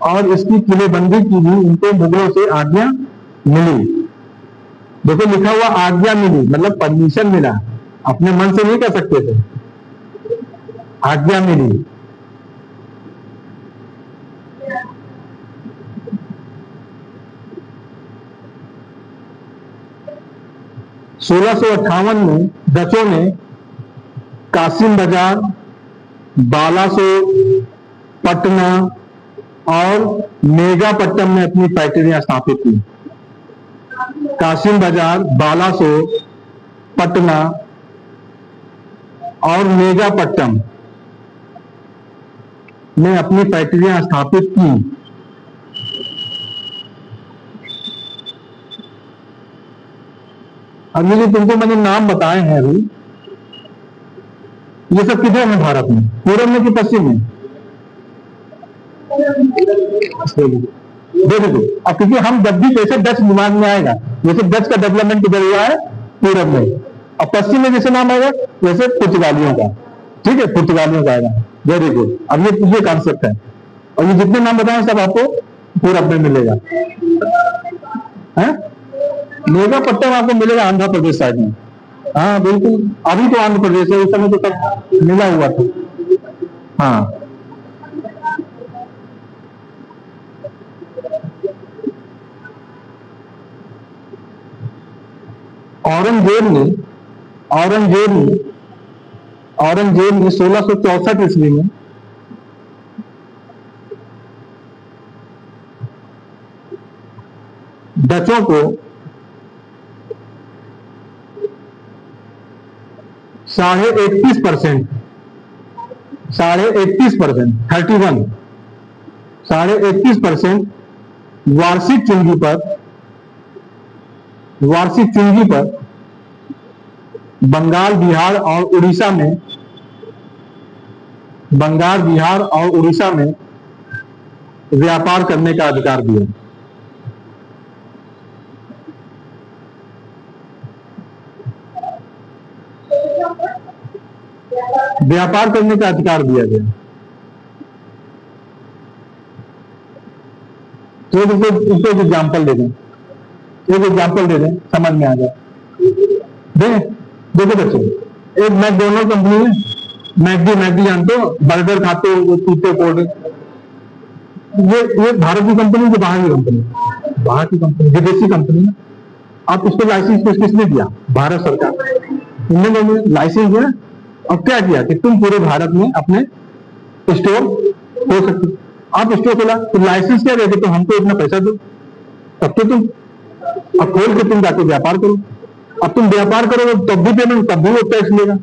और इसकी किलेबंदी की भी इनको मुगलों से आज्ञा मिली। देखो लिखा हुआ आज्ञा मिली, मतलब परमिशन मिला, अपने मन से नहीं कर सकते थे, आज्ञा मिली। (1658) में डचों ने कासिम बाजार, बालासोर, पटना और मेगापट्टनम में अपनी फैक्ट्रियां स्थापित की। कासिम बाजार, बालासोर, पटना और मेगापट्टनम में अपनी फैक्ट्रियां स्थापित की। अब ये जो तुमको मैंने नाम बताए हैं अभी, ये सब किधर है भारत में? पूर्व में कि पश्चिम में? देखो अब क्योंकि हम जब भी जैसे डच दिमाग में आएगा, जैसे डच का डेवलपमेंट किधर हुआ है? पूर्व में। और पश्चिम में जैसे नाम आएगा जैसे पुर्तगालियों का। ठीक है, पुर्तगालियों का आएगा। वेरी गुड, अब ये कॉन्सेप्ट है, और ये जितने नाम बताए सब आपको पूर्व में मिलेगा। मेगापट्टनम आपको मिलेगा आंध्र प्रदेश साइड में। हाँ बिल्कुल, अभी तो आंध्र प्रदेश है, उस समय तो सब मिला हुआ था। हाँ, औरंगजेब ने औरंगजेब ने 1664 ईस्वी में डचों को 31.5%, 31.5% वार्षिक चुंगी पर बंगाल, बिहार और उड़ीसा में व्यापार करने का अधिकार दिया। व्यापार करने का अधिकार दिया गया। तो इसको एक एग्जाम्पल दे दें, समझ में आ जाए। देखो बच्चों, एक मैकडोनल्ड कंपनी है, मैकडी जानते हो, बर्गर खाते हो, पीते कोल्ड। ये भारत की कंपनी की बाहर की कंपनी, विदेशी कंपनी है। आप उसको लाइसेंस किसने दिया? भारत सरकार, इंडियन गवर्नमेंट लाइसेंस दिया। और क्या किया कि तुम पूरे भारत में अपने स्टोर खोल सकते। आप स्टोर खोला तो लाइसेंस क्या देते? तो हमको इतना पैसा दो, तब तो तुम अब खोल के तुम जाके व्यापार करो। अब तुम व्यापार करोगे तब भी पेमेंट, तब भी वो टैक्स लेगा।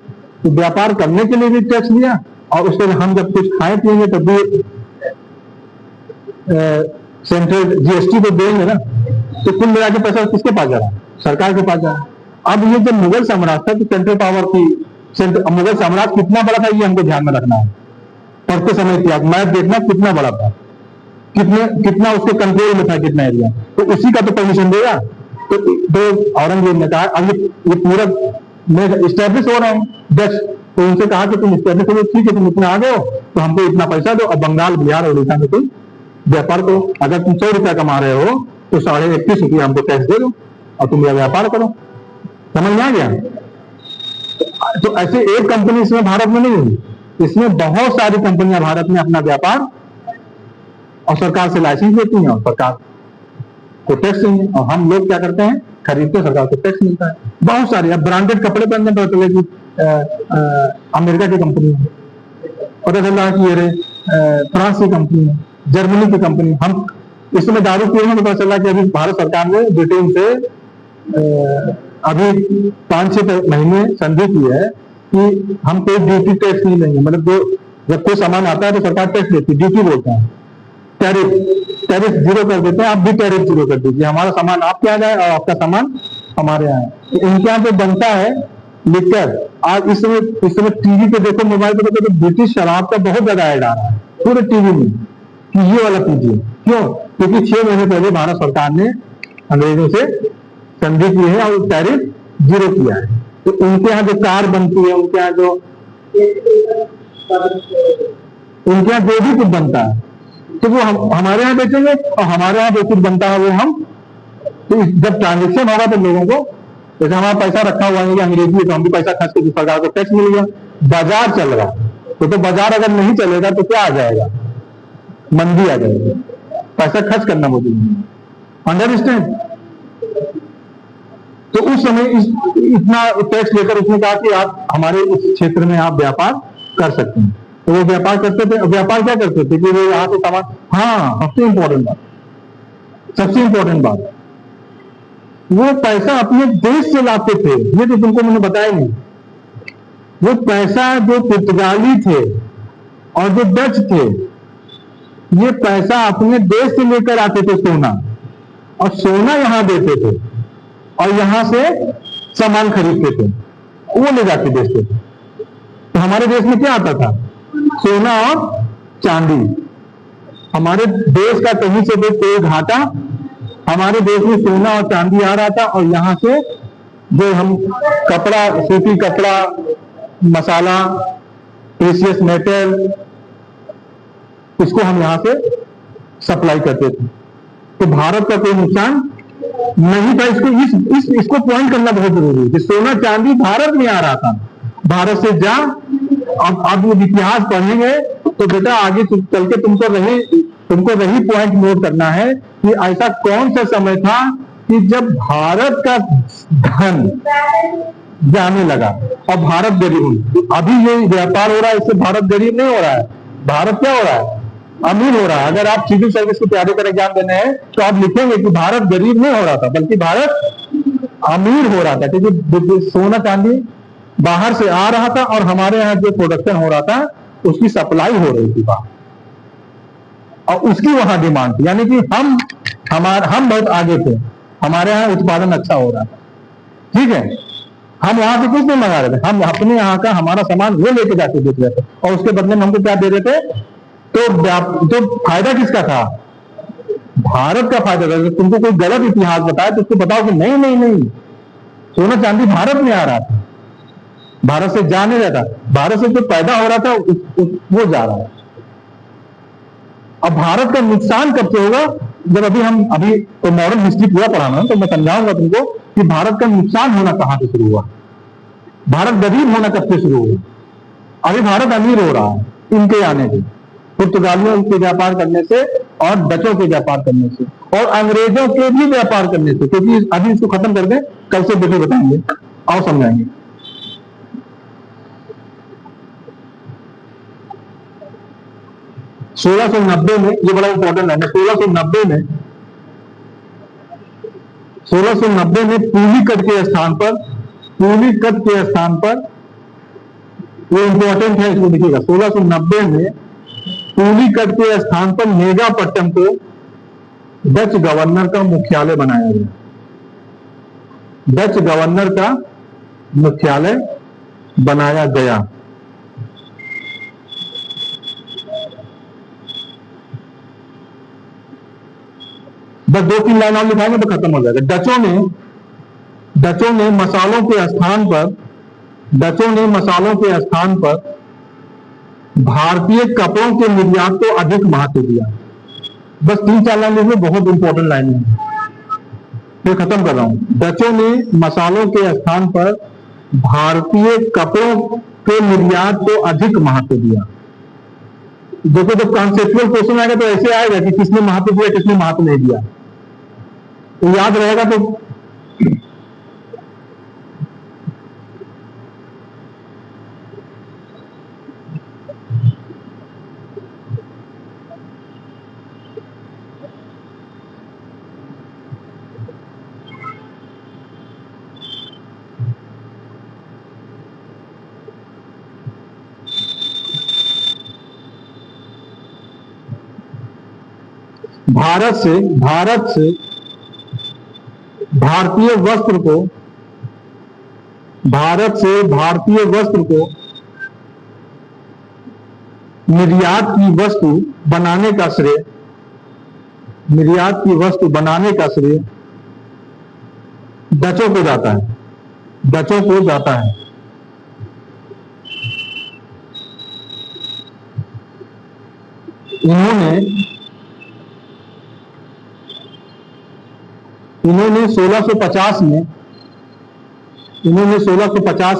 तो व्यापार करने के लिए भी टैक्स लिया, और उसके हम जब कुछ खाए पिएंगे तब भी सेंट्रल जीएसटी को देंगे ना। तो कुल मिला के पैसा किसके पास जा रहा है? सरकार के पास जा रहा है। अब ये जब मुगल साम्राज्य था तो सेंट्रल पावर की, मुगल साम्राज्य कितना बड़ा था ये हमको ध्यान में रखना है। पढ़ते समय इतिहास मैप देखना कितना बड़ा था, कितना उसके कंट्रोल में था, कितना एरिया। तो उसी का तो परमिशन देगा। तो औरंगजेब ने कहा अब ये पूरा मैं स्टैब्लिश हो रहा हूँ डच, तो उनसे कहा कि तुम स्टैब्लिश हो, ठीक है तुम इतना आ गए हो तो हमको इतना पैसा दो, और बंगाल, बिहार और उड़ीसा में तुम व्यापार करो। अगर तुम 100 रुपया कमा रहे हो तो 31.5 रुपया हमको टैक्स दे दो और तुम यह व्यापार करो। समझ में आ गया? तो ऐसे एक कंपनी इसमें भारत में नहीं हुई, इसमें बहुत सारी कंपनियां भारत में अपना व्यापार और सरकार से लाइसेंस लेती हैं और सरकार को टैक्स देंगे, और हम लोग क्या करते हैं? खरीदते, सरकार को टैक्स मिलता है। बहुत सारी, अब ब्रांडेड कपड़े पहनने पर चले कि अमेरिका की कंपनी है, पता चल रहा है कि ये फ्रांस की कंपनी है, जर्मनी की कंपनी। हम इस समय दारू पी रहे हैं तो पता चल रहा है कि अभी भारत सरकार ने ब्रिटेन से अभी 5-6 महीने संधि की है कि हम कोई ड्यूटी टैक्स नहीं लेंगे। मतलब जब कोई सामान आता है तो सरकार टैक्स लेती है, ड्यूटी बोलते हैं, टैरिफ 0 कर देते हैं। आप भी टैरिफ 0 कर दीजिए, हमारा सामान आपके यहाँ जाए और आपका सामान हमारे यहाँ। तो इनके यहाँ पे बनता है लिकर। आज इस समय टीवी पे देखो, मोबाइल पे देखो, तो ब्रिटिश शराब का बहुत ज्यादा ऐड आ रहा है पूरे टीवी में कि ये वाला पीजिए। क्यों? क्योंकि 6 महीने पहले भारत सरकार ने अंग्रेजों से संधि की है और टैरिफ 0 किया है। तो उनके यहाँ जो कार बनती है, उनके यहाँ जो भी कुछ बनता है तो वो हमारे यहाँ बेचेंगे, और हमारे यहाँ जो कुछ बनता है वो हम, तो जब ट्रांजेक्शन होगा तो लोगों को, जैसे हमारा पैसा रखा हुआ है अंग्रेजी है तो हम भी पैसा खर्च के सरकार को टैक्स मिल गया। बाजार चल रहा तो बाजार अगर नहीं चलेगा तो क्या आ जाएगा? मंदी आ जाएगी, पैसा खर्च करना बहुत जरूरी है। अंडरस्टैंड? तो उस समय इतना टैक्स लेकर उसने कहा कि आप हमारे इस क्षेत्र में आप व्यापार कर सकते हैं। तो वो व्यापार करते थे। व्यापार क्या करते थे कि वो यहाँ से सामान, हाँ सबसे इंपॉर्टेंट बात, वो पैसा अपने देश से लाते थे। ये तो तुमको मैंने बताया नहीं। वो पैसा जो पुर्तगाली थे और जो डच थे, ये पैसा अपने देश से लेकर आते थे सोना, और सोना यहां देते थे और यहां से सामान खरीदते थे, वो ले जाके बेचते थे। तो हमारे देश में क्या आता था? सोना और चांदी। हमारे देश का कहीं से भी कोई घाटा, हमारे देश में सोना और चांदी आ रहा था, और यहां से जो हम कपड़ा, सूती कपड़ा, मसाला, प्रेशियस मेटल, इसको हम यहां से सप्लाई करते थे। तो भारत का कोई नुकसान नहीं था। इसको पॉइंट करना बहुत जरूरी है कि सोना चांदी भारत में आ रहा था, भारत से जा। अब इतिहास पढ़ेंगे तो बेटा आगे चल के तुमको वही पॉइंट नोट करना है कि ऐसा कौन सा समय था कि जब भारत का धन जाने लगा और भारत गरीब, अभी ये व्यापार हो रहा है, इससे भारत गरीब नहीं हो रहा है, भारत क्या हो रहा है, अमीर हो रहा है। अगर आप सिविल सर्विस की तैयारी कर एग्जाम देने हैं तो आप लिखेंगे कि भारत गरीब नहीं हो रहा था, बल्कि भारत अमीर हो रहा था, क्योंकि सोना चांदी बाहर से आ रहा था और हमारे यहाँ जो प्रोडक्शन हो रहा था उसकी सप्लाई हो रही थी बाहर, और उसकी वहां डिमांड थी। यानी कि हम बहुत आगे थे, हमारे यहाँ उत्पादन अच्छा हो रहा था, ठीक है। हम वहां से कुछ नहीं मंगा रहे थे, हम अपने यहाँ का हमारा सामान वो लेके जाके बेच रहे थे, और उसके बदले में हमको क्या दे रहे थे। तो फायदा किसका था, भारत का फायदा था। तुमको कोई गलत इतिहास बताया तो उसको बताओ कि नहीं नहीं नहीं, सोना चांदी भारत में आ रहा था, भारत से जा नहीं रहा था, भारत से जो पैदा हो रहा था वो जा रहा है। अब भारत का नुकसान कब से होगा, जब अभी तो मॉडर्न हिस्ट्री पूरा पढ़ाना है तो मैं समझाऊंगा तुमको कि भारत का नुकसान होना कहां से शुरू हुआ, भारत गरीब होना कब से शुरू हुआ। अभी भारत अमीर हो रहा है इनके आने से, पुर्तगालियों के व्यापार करने से और डचों के व्यापार करने से और अंग्रेजों के भी व्यापार करने से, क्योंकि अभी इसको खत्म कर दें, कल से बेटे बताएंगे और समझाएंगे। 1690 में, ये बड़ा इंपॉर्टेंट है, 1690 में पुलिकट के स्थान पर वो इंपॉर्टेंट है, इसको लिखिएगा। 1690 में पुलिकट के स्थान पर मेगापट्टम को डच गवर्नर का मुख्यालय बनाया गया, डच गवर्नर का मुख्यालय बनाया गया। बस 2-3 लाइन और लिखाएंगे तो खत्म हो जाएगा। डचों ने मसालों के स्थान पर भारतीय कपड़ों के निर्यात को अधिक महत्व दिया। बस 3-4 लाइन लिखिए, बहुत इंपॉर्टेंट लाइन है, मैं खत्म कर रहा हूं। डचों ने मसालों के स्थान पर भारतीय कपड़ों के निर्यात को अधिक महत्व दिया। देखो जब कॉन्सेप्चुअल क्वेश्चन आएगा तो ऐसे आएगा कि किसने महत्व दिया, किसने महत्व नहीं दिया, तो याद रहेगा। तो भारत से भारतीय वस्त्र को निर्यात की वस्तु बनाने का श्रेय डचों को जाता है। इन्होंने 1650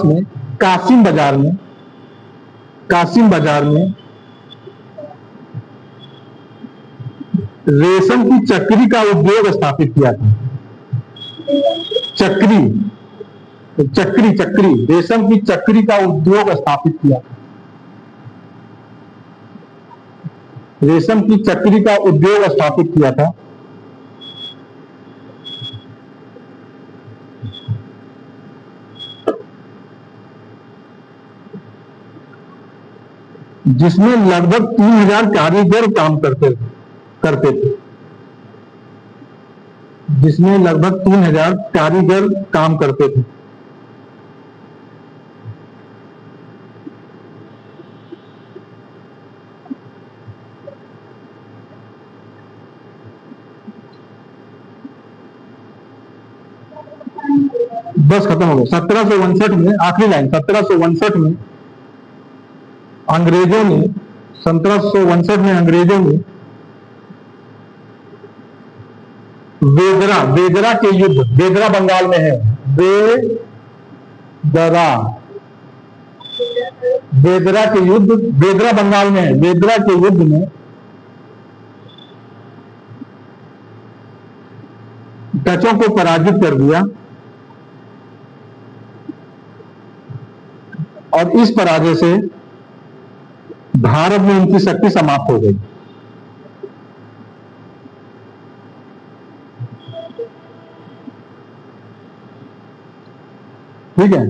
में कासिम बाजार में रेशम की चक्री का उद्योग स्थापित किया था। रेशम की चक्री का उद्योग स्थापित किया था। रेशम की चक्री का उद्योग स्थापित किया था। जिसमें लगभग 3000 कारीगर काम करते थे। जिसमें लगभग 3000 कारीगर काम करते थे। बस खत्म हो गया। 1759 में, आखिरी लाइन, 1759 में अंग्रेजों ने बेदरा के युद्ध, बेदरा बंगाल में है, बेदरा बंगाल में है, बेदरा के युद्ध में डचों को पराजित कर दिया और इस पराजय से भारत में उनकी शक्ति समाप्त हो गई। ठीक है,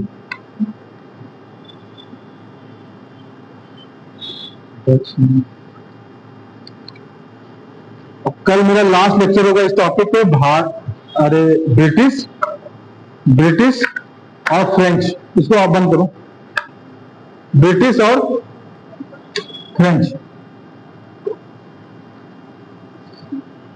कल मेरा लास्ट लेक्चर होगा इस टॉपिक पे। ब्रिटिश और फ्रेंच, इसको आप बंद करो। ब्रिटिश और फ्रेंच